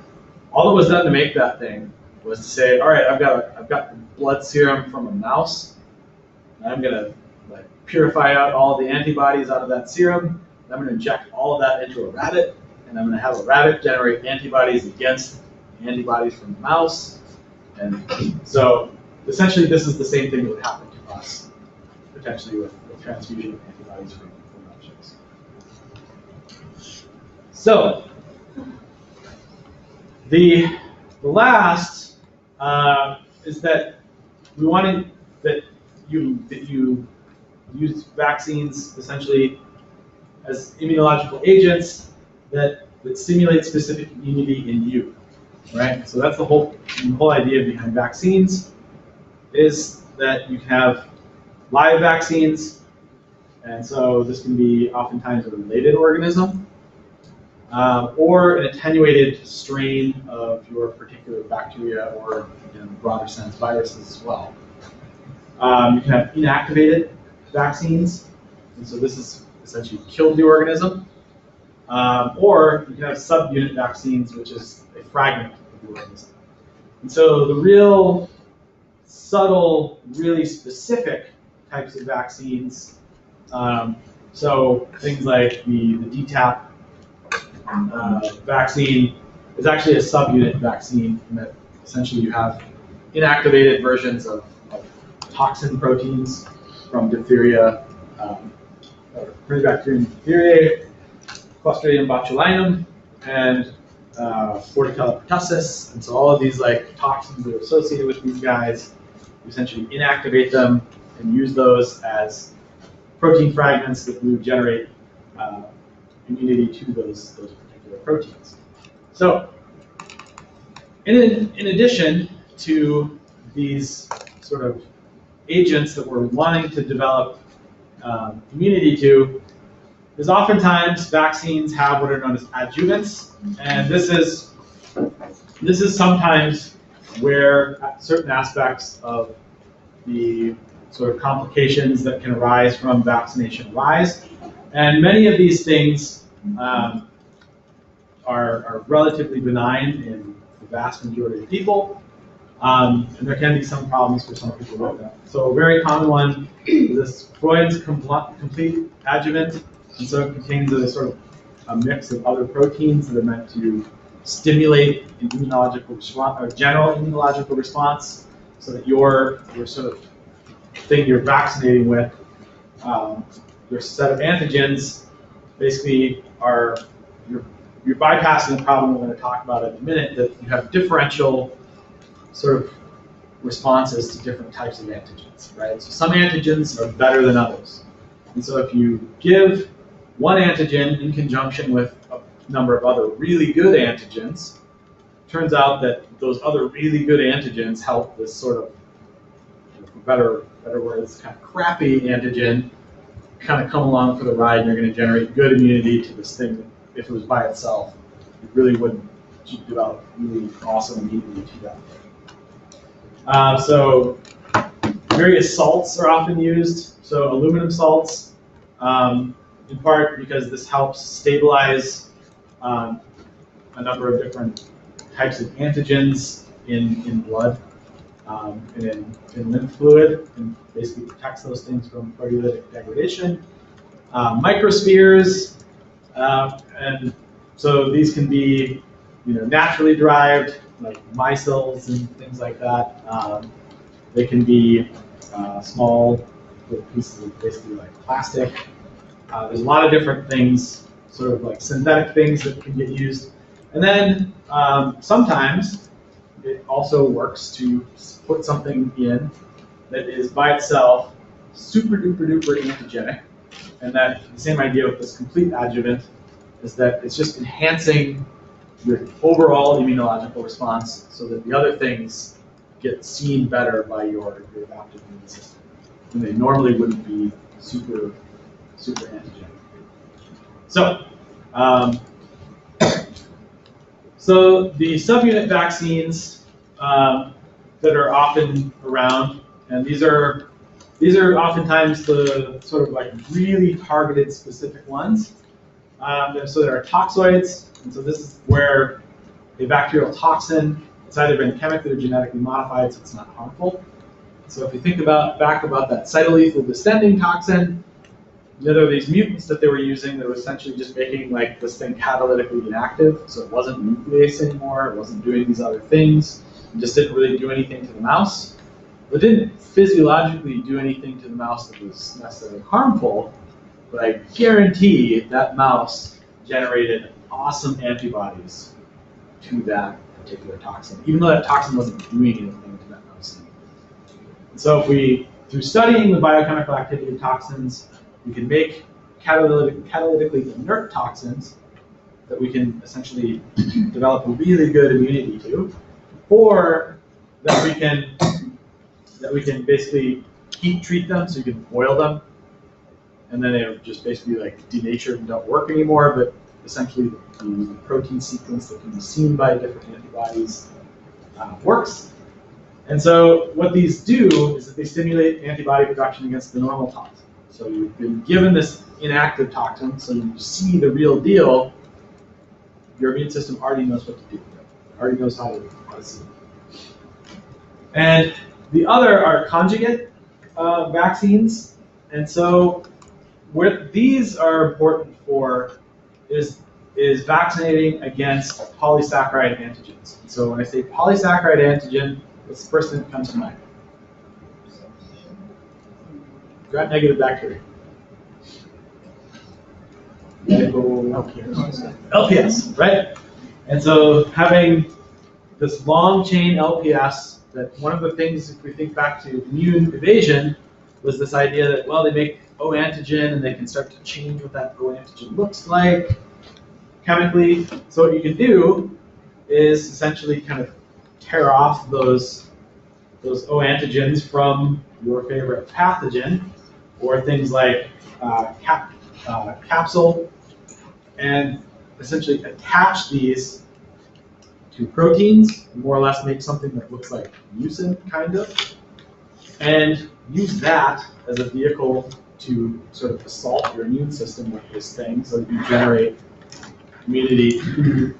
S4: All that was done to make that thing was to say, all right, I've got the blood serum from a mouse, and I'm gonna purify out all the antibodies out of that serum. I'm gonna inject all of that into a rabbit, and I'm gonna have a rabbit generate antibodies against antibodies from the mouse. And so essentially this is the same thing that would happen to us, potentially with transfusion of antibodies from objects. So the last is that we wanted that you use vaccines essentially as immunological agents that stimulate specific immunity in you, right? So that's the whole idea behind vaccines, is that you can have live vaccines, and so this can be oftentimes a related organism, or an attenuated strain of your particular bacteria, or in a broader sense, viruses as well. You can have inactivated vaccines, and so this is essentially killed the organism, or you can have subunit vaccines, which is a fragment of the organism. And so the real subtle, really specific types of vaccines, so things like the DTaP vaccine is actually a subunit vaccine, in that essentially you have inactivated versions of toxin proteins from diphtheria, Peribacterium diphtheriae, Clostridium botulinum, and Bordetella pertussis. And so all of these toxins that are associated with these guys, you essentially inactivate them and use those as protein fragments that would generate immunity to those particular proteins. So in addition to these sort of agents that we're wanting to develop immunity to, is oftentimes vaccines have what are known as adjuvants, and this is sometimes where certain aspects of the sort of complications that can arise from vaccination arise, and many of these things are relatively benign in the vast majority of people. And there can be some problems for some people with that. So a very common one is this Freund's complete adjuvant, and so it contains a sort of a mix of other proteins that are meant to stimulate an immunological response, or general immunological response, so that your sort of thing you're vaccinating with, your set of antigens, basically you're bypassing the problem we're going to talk about in a minute, that you have differential sort of responses to different types of antigens, right? So some antigens are better than others. And so if you give one antigen in conjunction with a number of other really good antigens, it turns out that those other really good antigens help this sort of, for better words, kind of crappy antigen kind of come along for the ride, and you're going to generate good immunity to this thing that, if it was by itself, it really wouldn't develop really awesome immunity to that thing. So various salts are often used. So aluminum salts, in part because this helps stabilize a number of different types of antigens in blood and in lymph fluid, and basically protects those things from proteolytic degradation. Microspheres, and so these can be, naturally derived, like micelles and things like that. They can be small little pieces of basically like plastic. There's a lot of different things, sort of like synthetic things that can get used. And then sometimes it also works to put something in that is by itself super duper duper antigenic. And that the same idea with this complete adjuvant is that it's just enhancing your overall immunological response so that the other things get seen better by your adaptive immune system. And they normally wouldn't be super antigenic. So, so the subunit vaccines that are often around, and these are oftentimes the sort of like really targeted specific ones. So there are toxoids, and so this is where a bacterial toxin, it's either been chemically or genetically modified, so it's not harmful. So if you think about that cytolethal distending toxin, there are these mutants that they were using that were essentially just making like this thing catalytically inactive, so it wasn't nuclease anymore, it wasn't doing these other things, it just didn't really do anything to the mouse. It didn't physiologically do anything to the mouse that was necessarily harmful, but I guarantee that mouse generated awesome antibodies to that particular toxin, even though that toxin wasn't doing anything to that mouse. So if we, through studying the biochemical activity of toxins, we can make catalytically inert toxins that we can essentially develop a really good immunity to, or that we can basically heat treat them, so you can boil them, and then they're just basically like denatured and don't work anymore, but essentially the protein sequence that can be seen by different antibodies works. And so what these do is that they stimulate antibody production against the normal toxin. So you've been given this inactive toxin, so you see the real deal, your immune system already knows what to do. Already knows how to see it. And the other are conjugate vaccines. And so what these are important for is vaccinating against polysaccharide antigens. And so when I say polysaccharide antigen, what's the first thing that comes to mind? Gram-negative bacteria. LPS, right? And so having this long chain LPS, that one of the things, if we think back to immune evasion, was this idea that, well, they make O antigen and they can start to change what that O antigen looks like chemically. So what you can do is essentially kind of tear off those O antigens from your favorite pathogen, or things like capsule, and essentially attach these to proteins, and more or less make something that looks like mucin, kind of, and use that as a vehicle to sort of assault your immune system with this thing so that you generate immunity to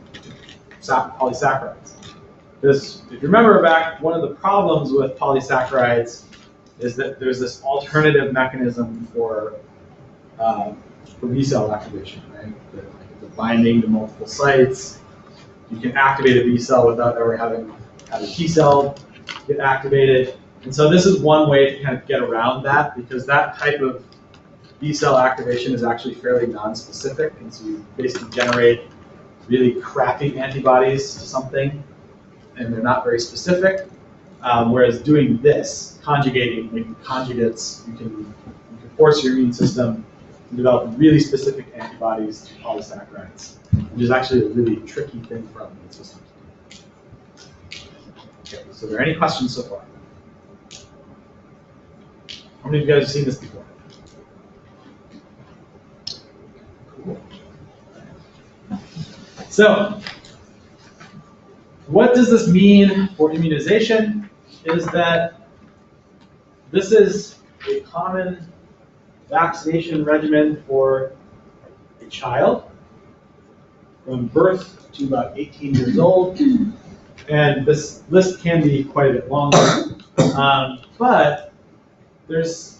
S4: polysaccharides. Because if you remember back, one of the problems with polysaccharides is that there's this alternative mechanism for B cell activation, right? The binding to multiple sites. You can activate a B cell without ever having a T cell get activated. And so this is one way to kind of get around that, because that type of B cell activation is actually fairly non-specific, and so you basically generate really crappy antibodies to something, and they're not very specific. Whereas doing this, conjugating, making conjugates, you can force your immune system to develop really specific antibodies to polysaccharides, which is actually a really tricky thing for our immune system to do. Okay, so are there any questions so far? How many of you guys have seen this before? Cool. So, what does this mean for immunization? Is that this is a common vaccination regimen for a child from birth to about 18 years old. And this list can be quite a bit longer, but there's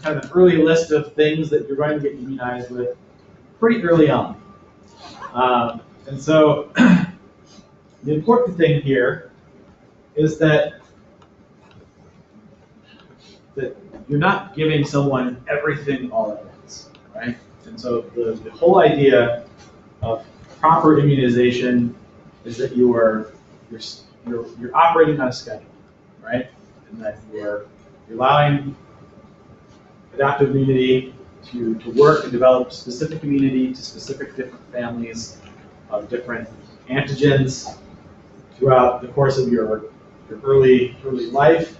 S4: kind of an early list of things that you're going to get immunized with pretty early on. And so the important thing here is that you're not giving someone everything all at once, right? And so the whole idea of proper immunization is that you're operating on a schedule, right? And that you're allowing adaptive immunity to work and develop specific immunity to specific different families of different antigens throughout the course of your early life.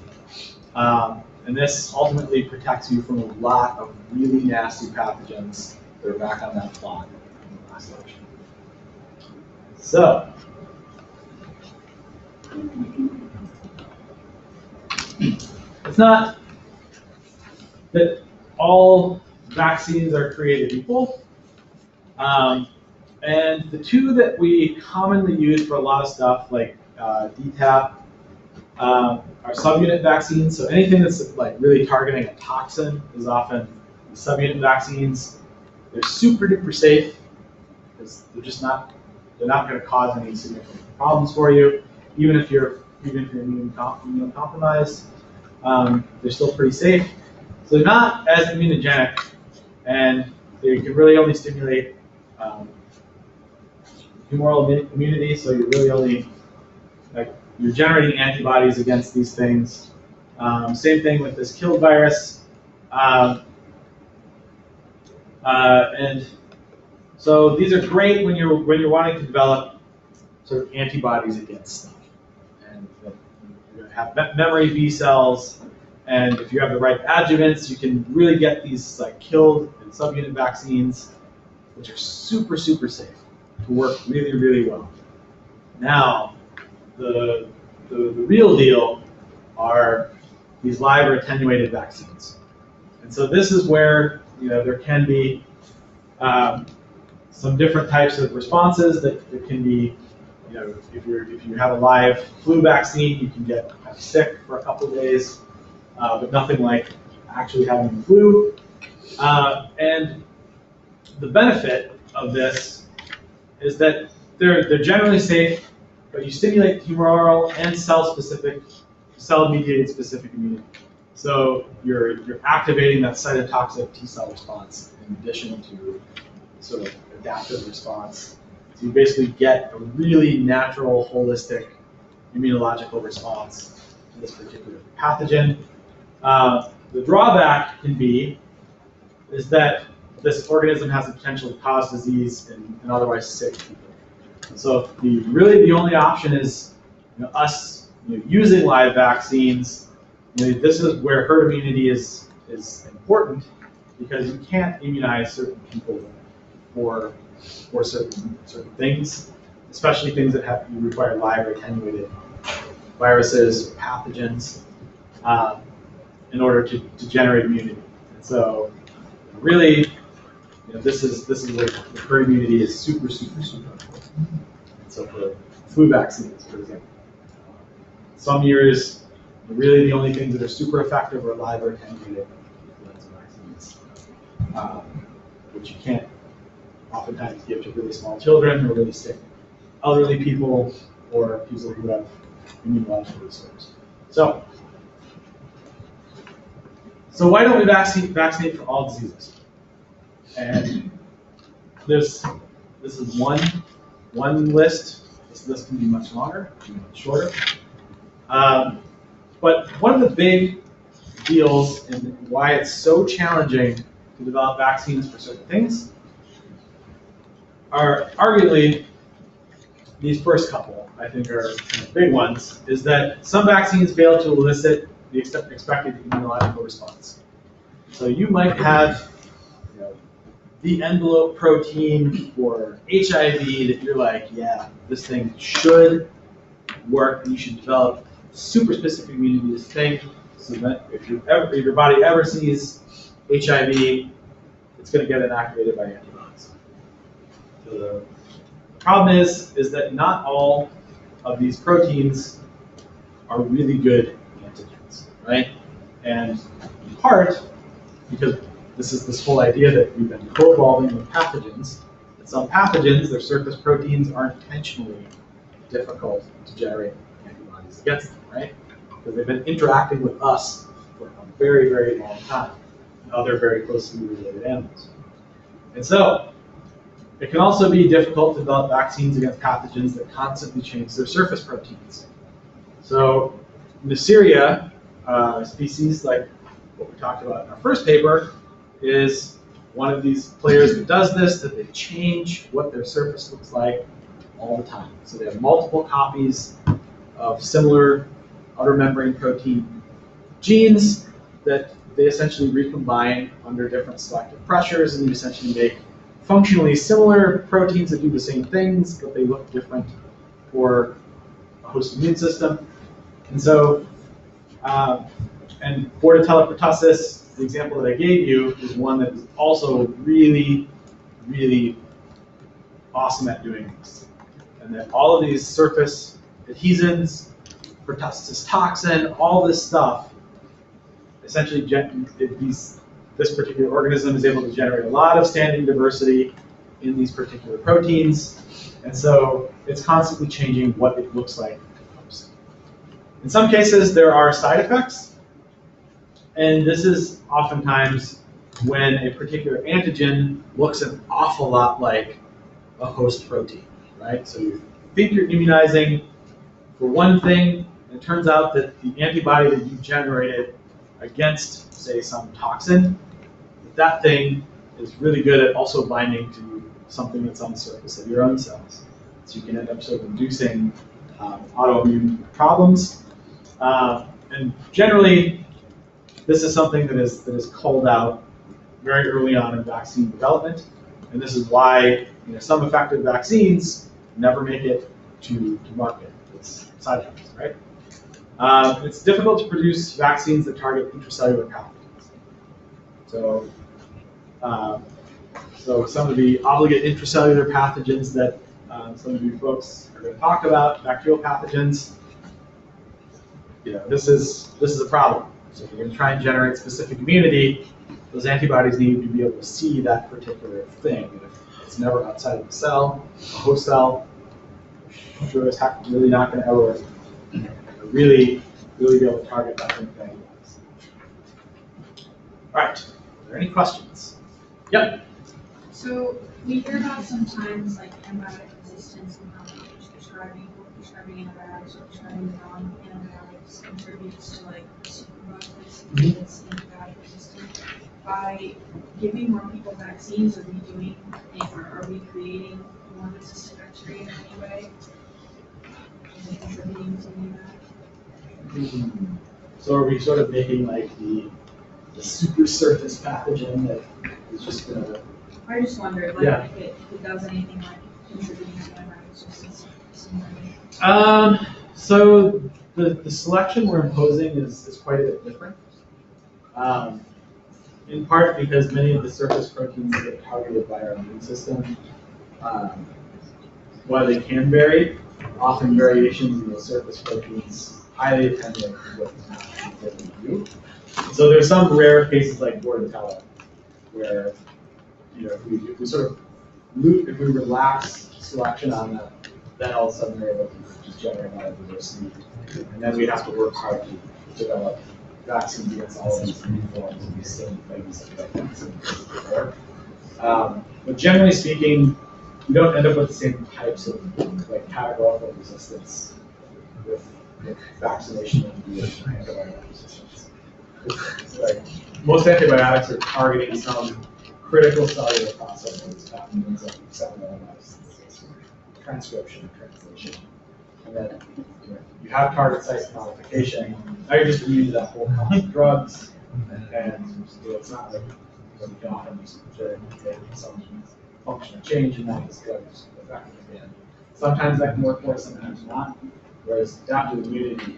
S4: And this ultimately protects you from a lot of really nasty pathogens that are back on that plot in the last lecture. So, it's not that all vaccines are created equal. And the two that we commonly use for a lot of stuff, like DTaP, are subunit vaccines. So anything that's like really targeting a toxin is often subunit vaccines. They're super duper safe because they're not going to cause any significant problems for you, even if you're immunocompromised. They're still pretty safe. So they're not as immunogenic, and they can really only stimulate humoral immunity. So you're really only you're generating antibodies against these things. Same thing with this killed virus. And so these are great when you're wanting to develop sort of antibodies against stuff. And you're going to have memory B cells, and if you have the right adjuvants, you can really get these like killed and subunit vaccines, which are super, super safe to work really, really well. Now, the real deal are these live or attenuated vaccines. And so this is where there can be some different types of responses that can be, if you have a live flu vaccine, you can get kind of sick for a couple of days, but nothing like actually having the flu. And the benefit of this is that they're generally safe, but you stimulate humoral and cell-mediated specific immunity. So you're activating that cytotoxic T cell response in addition to sort of adaptive response. So you basically get a really natural, holistic immunological response to this particular pathogen. The drawback can be is that this organism has the potential to cause disease in otherwise sick people. So really the only option is us using live vaccines. This is where herd immunity is important, because you can't immunize certain people for certain things, especially things that you require live or attenuated viruses, pathogens, in order to generate immunity. And so really, this is where the herd immunity is super, super, super important. So for flu vaccines, for example, some years, really the only things that are super effective are live or attenuated influenza vaccines, which you can't oftentimes give to really small children or really sick elderly people or people who have immunological disorders. So why don't we vaccinate for all diseases? And this is one list. This list can be much longer, much shorter. But one of the big deals and why it's so challenging to develop vaccines for certain things are arguably these first couple, I think, are kind of big ones, is that some vaccines fail to elicit the expected immunological response. So you might have the envelope protein for HIV that you're like, yeah, this thing should work, and you should develop super specific immunity to this thing, so that if your body ever sees HIV, it's going to get inactivated by antibodies. The problem is that not all of these proteins are really good antigens, right? And in part, because this is this whole idea that we've been co-evolving with pathogens, that some pathogens, their surface proteins are intentionally difficult to generate antibodies against them, right? Because they've been interacting with us for a very, very long time, and other very closely related animals. And so, it can also be difficult to develop vaccines against pathogens that constantly change their surface proteins. So, Neisseria, a species like what we talked about in our first paper, is one of these players that does this, that they change what their surface looks like all the time. So they have multiple copies of similar outer membrane protein genes that they essentially recombine under different selective pressures, and you essentially make functionally similar proteins that do the same things, but they look different for a host immune system. And so, and Bordetella pertussis, the example that I gave you, is one that is also really, really awesome at doing this. And that all of these surface adhesins, pertussis toxin, all this stuff, essentially this particular organism is able to generate a lot of standing diversity in these particular proteins, and so it's constantly changing what it looks like. In some cases, there are side effects, and this is oftentimes when a particular antigen looks an awful lot like a host protein, right? So you think you're immunizing for one thing, and it turns out that the antibody that you generated against, say, some toxin, that thing is really good at also binding to something that's on the surface of your own cells. So you can end up sort of inducing autoimmune problems. And generally, this is something that is called out very early on in vaccine development. And this is why some effective vaccines never make it to market. It's side effects, right? It's difficult to produce vaccines that target intracellular pathogens. So some of the obligate intracellular pathogens that some of you folks are going to talk about, bacterial pathogens, this is a problem. So if you're going to try and generate specific immunity, those antibodies need to be able to see that particular thing. And if it's never outside of the cell, a host cell, sure as heck really not going to ever really be able to target that thing with antibodies. All right, are there any questions? Yep.
S5: So we hear about sometimes like antibiotic resistance and how prescribing antibiotics or prescribing non-antibiotics contributes to like superbugs that's antibiotic resistant. By giving more people vaccines, are we creating more resistant bacteria in any way? Is it contributing to any of that?
S4: So are we sort of making like the super surface pathogen that is just going to...
S5: I just wondered if it does anything like contributing to antibiotics resistance.
S4: So the selection we're imposing is quite a bit different. In part because many of the surface proteins get targeted by our immune system, while they can vary, often variations in the surface proteins highly dependent on what the pathogen do. So there's some rare cases like Bordetella, where if we sort of if we relax selection on that, then all of a sudden we're able to just generate a lot of diversity, and then we have to work hard to develop vaccines against all of these new forms of these same things that vaccines before. But generally speaking, you don't end up with the same types of like categorical resistance with vaccination and with antibiotic resistance. Like most antibiotics are targeting some critical cellular processes, pathogens like cellular transcription, translation, and then you have target site modification. Now you're just immune to that whole class of drugs, and it's not like you can often just make some functional change and not this drug is effective again. Sometimes that can work for us, sometimes not. Whereas adaptive immunity,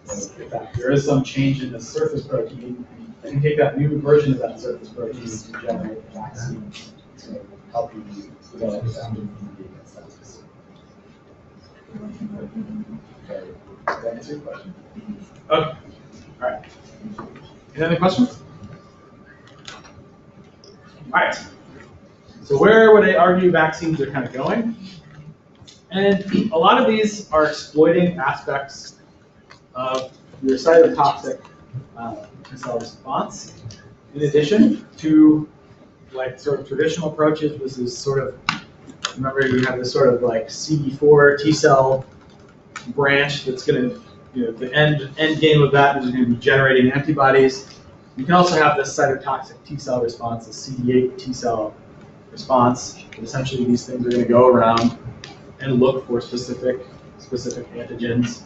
S4: if there is some change in the surface protein, you can take that new version of that surface protein to generate a vaccine to help you develop adaptive immunity against that. Okay. Does that answer your question? Okay. All right. Any other questions? All right. So where would I argue vaccines are kind of going? And a lot of these are exploiting aspects of your cytotoxic T-cell response. In addition to like sort of traditional approaches, this is sort of, remember you have this sort of like CD4 T-cell branch that's going to, the end game of that is going to be generating antibodies. You can also have this cytotoxic T-cell response, the CD8 T-cell response. And essentially, these things are going to go around and look for specific antigens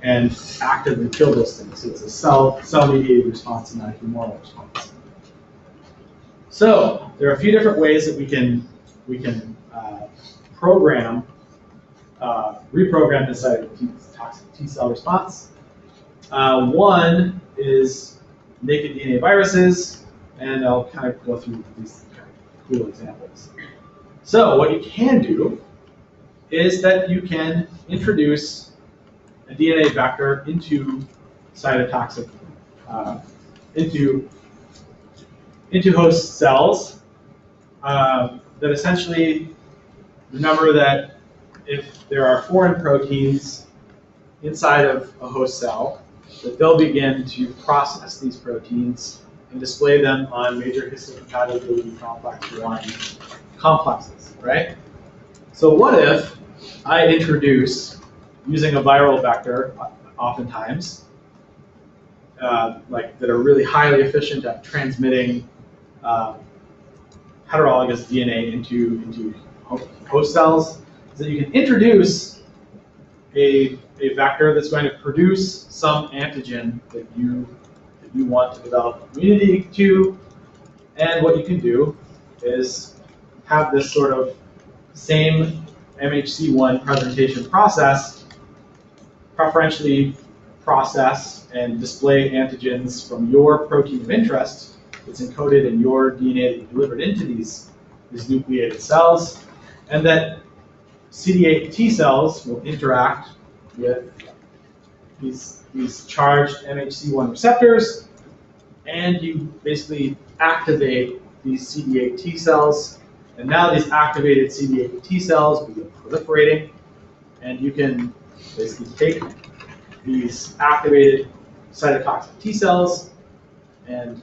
S4: and actively kill those things. So it's a cell-mediated response and not a humoral response. So there are a few different ways that we can reprogram the cytotoxic T-cell response. One is naked DNA viruses, and I'll kind of go through these kind of cool examples. So what you can do is that you can introduce a DNA vector into cytotoxic, into host cells that essentially, remember that if there are foreign proteins inside of a host cell, that they'll begin to process these proteins and display them on major histocompatibility complex 1 complexes, right? So what if I introduce, using a viral vector, oftentimes, like that are really highly efficient at transmitting heterologous DNA into host cells, is that you can introduce a vector that's going to produce some antigen that you want to develop immunity to, and what you can do is have this sort of same MHC1 presentation process preferentially process and display antigens from your protein of interest that's encoded in your DNA that you delivered into these nucleated cells, and that CD8 T cells will interact with these charged MHC1 receptors, and you basically activate these CD8 T cells, and now these activated CD8 T cells begin proliferating, and you can basically take these activated cytotoxic T cells and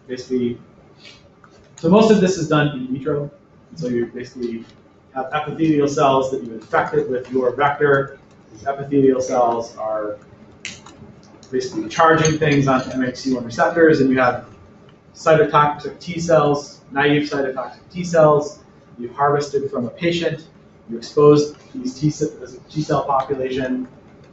S4: basically, so most of this is done in vitro, so you basically have epithelial cells that you infected with your vector. These epithelial cells are basically charging things onto MHC1 receptors, and you have cytotoxic T cells, naive cytotoxic T cells you've harvested from a patient. You expose these T cell population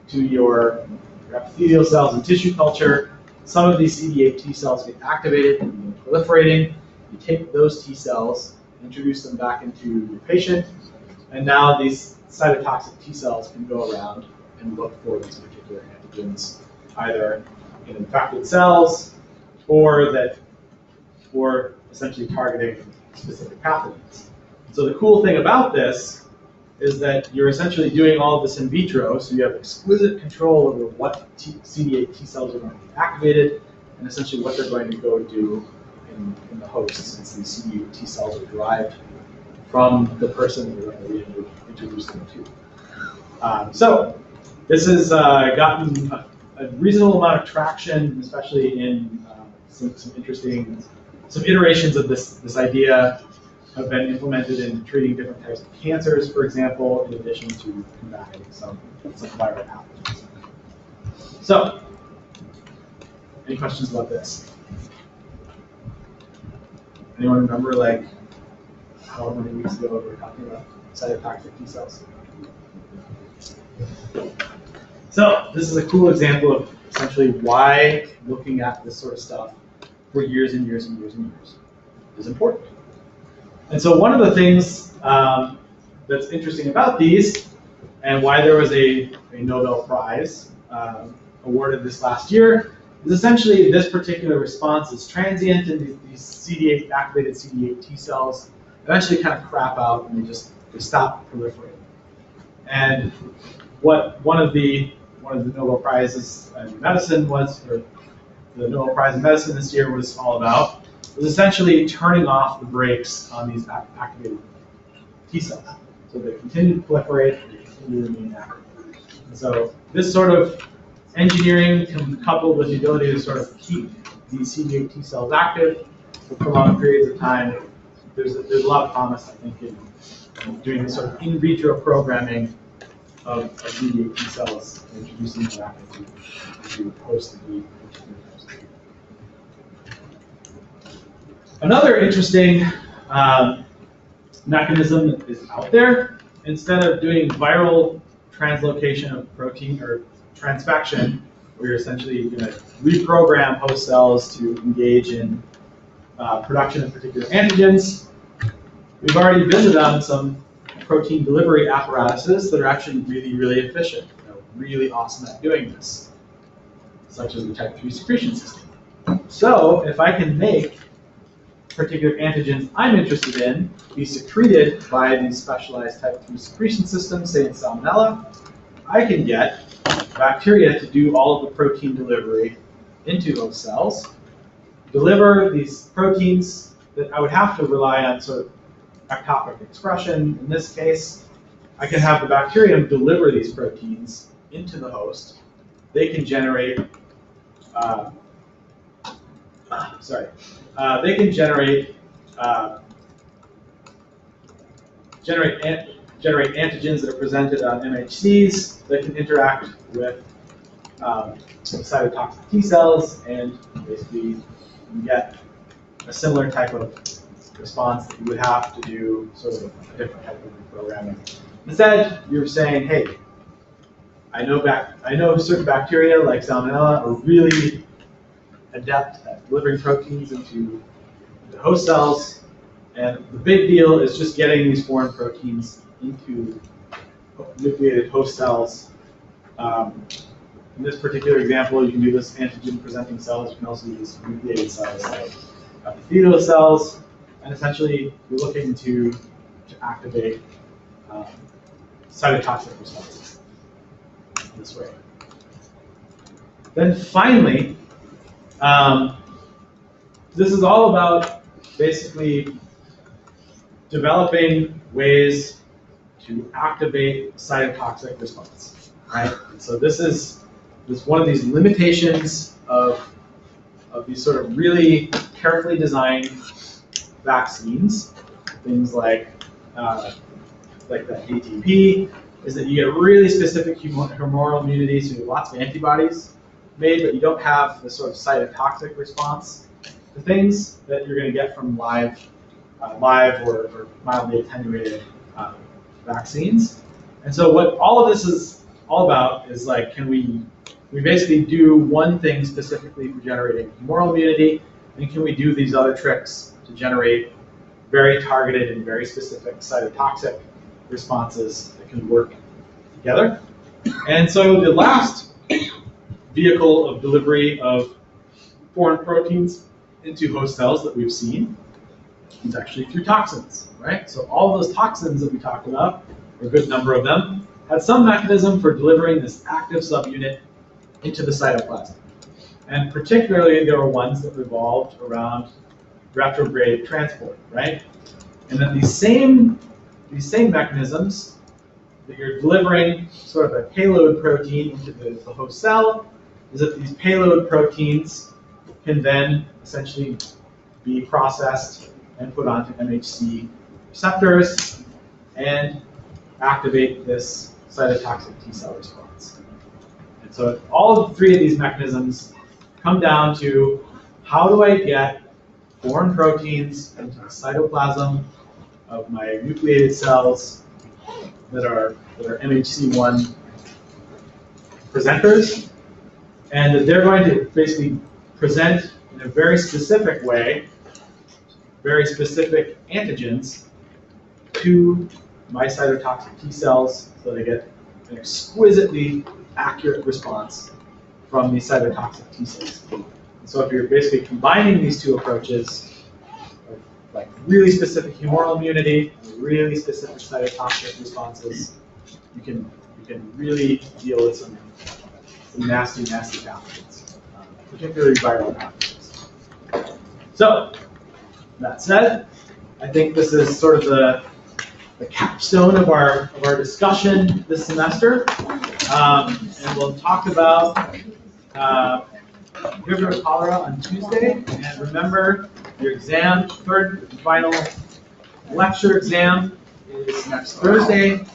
S4: to your epithelial cells in tissue culture. Some of these CD8 T cells get activated and begin proliferating. You take those T cells, introduce them back into your patient, and now these cytotoxic T cells can go around and look for these particular antigens, either in infected cells or essentially targeting specific pathogens. So the cool thing about this is that you're essentially doing all of this in vitro, so you have exquisite control over what CD8 T cells are going to be activated, and essentially what they're going to go do in the host, since these CD8 T cells are derived from the person you're going to introduce them to. So this has gotten a reasonable amount of traction, especially in some iterations of this idea have been implemented in treating different types of cancers, for example, in addition to combating some viral pathogens. So, any questions about this? Anyone remember, like, however many weeks ago we were talking about cytotoxic T cells? So, this is a cool example of essentially why looking at this sort of stuff for years and years and years and years is important. And so one of the things that's interesting about these, and why there was a Nobel Prize awarded this last year, is essentially this particular response is transient, and these activated CD8 T cells eventually kind of crap out and they stop proliferating. And what one of the Nobel Prizes in medicine was, or the Nobel Prize in Medicine this year was all about, was essentially turning off the brakes on these activated T cells. So they continue to proliferate, they continue to remain active. And so this sort of engineering coupled with the ability to sort of keep these CD8 T cells active for prolonged periods of time, there's a lot of promise, I think, in doing this sort of in vitro programming of CD8 T cells and introducing them back into host the Another interesting mechanism that is out there, instead of doing viral translocation of protein or transfection, where you're essentially going to reprogram host cells to engage in production of particular antigens, we've already visited on some protein delivery apparatuses that are actually really, really efficient, really awesome at doing this, such as the type 3 secretion system. So if I can make particular antigens I'm interested in be secreted by these specialized type 3 secretion systems, say in Salmonella, I can get bacteria to do all of the protein delivery into those cells, deliver these proteins that I would have to rely on sort of ectopic expression. In this case, I can have the bacterium deliver these proteins into the host. They can generate they can generate antigens that are presented on MHCs that can interact with cytotoxic T cells, and basically you get a similar type of response that you would have to do sort of a different type of reprogramming. Instead, you're saying, hey, I know certain bacteria like Salmonella are really adept at delivering proteins into the host cells, and the big deal is just getting these foreign proteins into nucleated host cells. In this particular example, you can do this antigen-presenting cells. You can also use nucleated cells like epithelial cells, and essentially you're looking to activate cytotoxic responses in this way. Then finally, this is all about basically developing ways to activate cytotoxic response, right? And so this is one of these limitations of these sort of really carefully designed vaccines, things like the ATP, is that you get really specific humoral immunity, so you have lots of antibodies made, but you don't have the sort of cytotoxic response to things that you're going to get from live or mildly attenuated vaccines. And so what all of this is all about is like, can we basically do one thing specifically for generating humoral immunity, and can we do these other tricks to generate very targeted and very specific cytotoxic responses that can work together? And so the last vehicle of delivery of foreign proteins into host cells that we've seen is actually through toxins, right? So all of those toxins that we talked about, a good number of them, had some mechanism for delivering this active subunit into the cytoplasm. And particularly there were ones that revolved around retrograde transport, right? And then these same mechanisms that you're delivering sort of a payload protein into the host cell, is that these payload proteins can then essentially be processed and put onto MHC receptors and activate this cytotoxic T cell response. And so all of the three of these mechanisms come down to, how do I get foreign proteins into the cytoplasm of my nucleated cells that are MHC1 presenters, and that they're going to basically present in a very specific way, very specific antigens to my cytotoxic T cells, so they get an exquisitely accurate response from these cytotoxic T cells. And so if you're basically combining these two approaches, like really specific humoral immunity, and really specific cytotoxic responses, you can really deal with some nasty pathogens, particularly viral pathogens. So, that said, I think this is sort of the capstone of our discussion this semester, and we'll talk about River Cholera on Tuesday. And remember, your exam, third and final lecture exam, is next Thursday,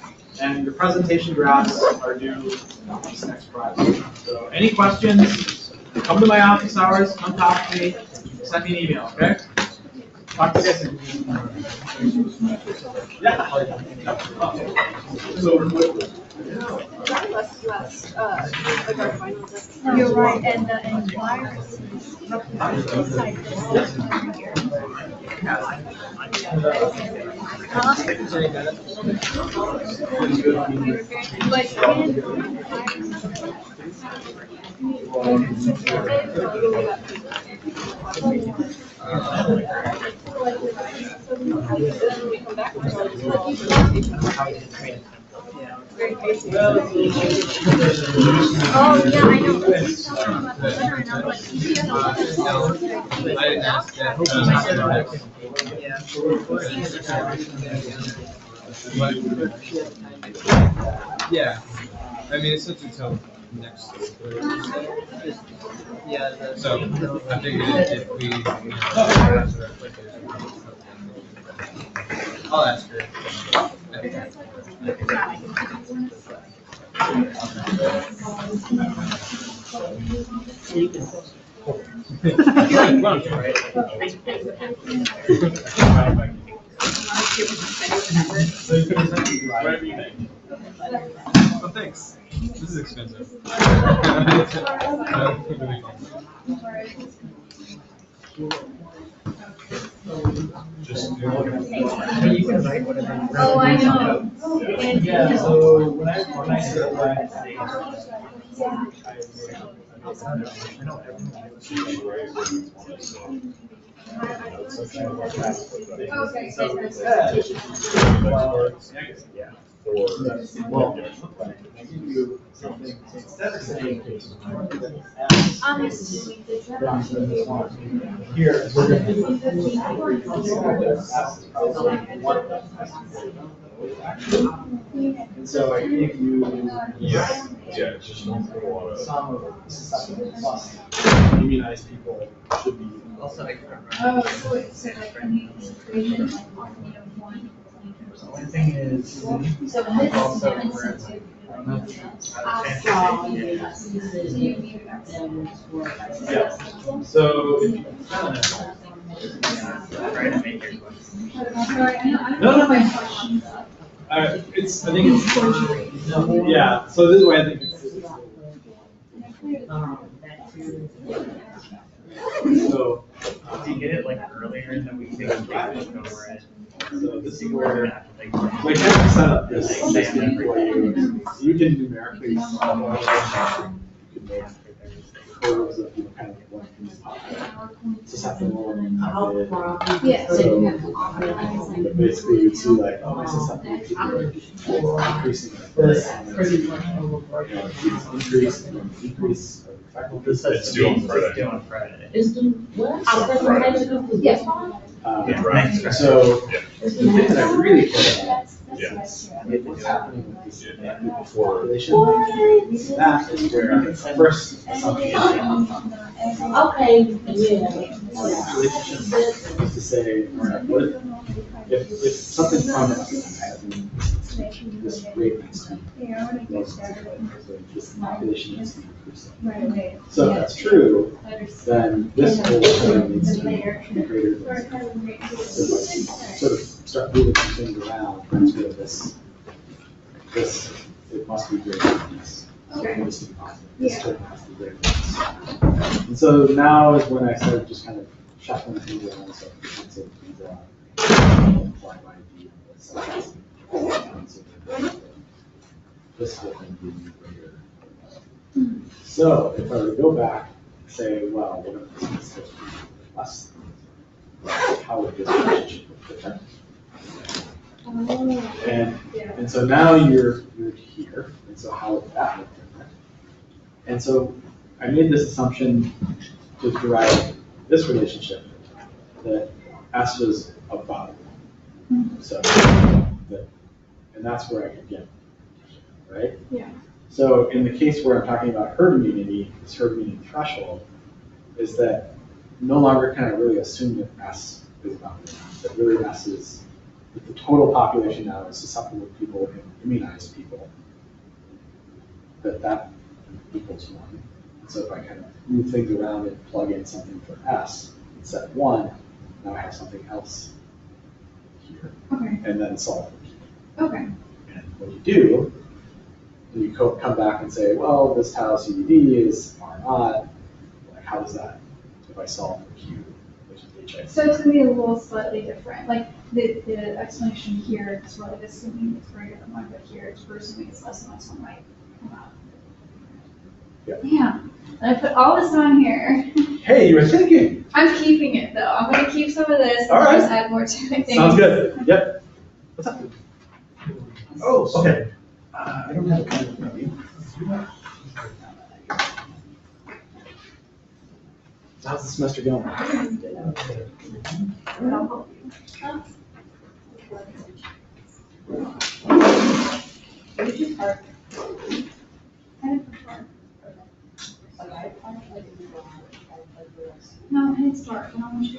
S4: and your presentation drafts are due this next Friday. So, any questions? Come to my office hours. Come talk to me. Send me an email. Okay. Talk to you guys soon. Yeah.
S2: Like our finals.
S3: You're right, and the virus is inside Oh, yeah, I know. He's talking about the dinner, and I'm like, he has
S1: I didn't ask that. Yeah, I mean, it's such until next Thursday. So I figured if we, I'll ask her. Oh, thanks. This is expensive.
S3: Oh, I know.
S4: Yeah, so when I said that, well, I give you something, so instead of saying here, we're going to and so I gave you some of the susceptible plus immunized people should be.
S5: Oh, so it's like equation like one.
S4: The only thing is,
S5: So this
S4: yeah. So if you it's, I think it's, yeah, so this is why I think it's, so,
S6: Do you get it like earlier in the week? So
S4: this is where, like, kind of set up this system for you. You can numerically, you can make curves of, kind of like susceptible and infected.
S2: Yeah.
S4: So basically you'd see like, oh, my susceptible people are increasing this, increase and decrease.
S6: It's due on Friday.
S7: Is the what? Yes.
S4: Right. So the thing that I really care about is what's happening with this population. That is where first assumption
S7: Okay, yeah.
S4: relationship is to say, what if something prominent is happening, this rate needs to be this population needs to be increasing. So if that's true, then this whole thing needs to be greater than so like sort of start moving some things around. That's where this it must be greater than this. So it needs to be positive. This term has to be greater than this. And so now is when I started just kind of shuffling things around, so balancing things out. Apply my view on this side. This will then be greater. So if I were to go back and say, well, we're going to discuss this less, how would this relationship affect? And so now you're here, and so how would that look different? And so I made this assumption to derive this relationship that S was above. So, and that's where I could get, right?
S2: Yeah.
S4: So in the case where I'm talking about herd immunity, this herd immunity threshold is that no longer can I really assume that S is about that really S is that the total population now is susceptible people and immunized people, that equals 1. And so if I kind of move things around and plug in something for S and set 1, now I have something else here.
S2: Okay.
S4: And then solve for Q.
S2: Okay.
S4: And when you do, you come back and say, well, this tau CDD is R naught. Like, how does that, if I solve for Q, which is HIC?
S2: So it's gonna be a little slightly different. Like the explanation here is really assuming it's greater than 1, but here we're assuming it's less than 1, so it might come out.
S4: Yeah.
S2: Yeah. And I put all this on here.
S4: Hey, you were thinking.
S2: I'm keeping it though. I'm gonna keep some of this and
S4: All right.
S2: just add more to it.
S4: Sounds good. Yep. What's up? Oh, okay. I don't have a pen with me. So how's the semester going?
S2: No, it's dark. Not much to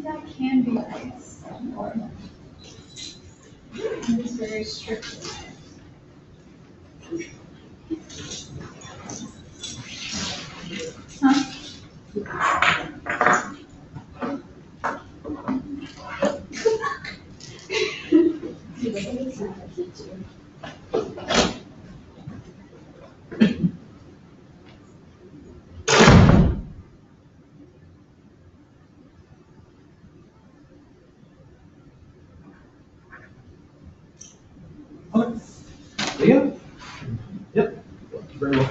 S2: That can be nice. It's very strict. Huh?
S4: Okay. There you go. Yep. Very well.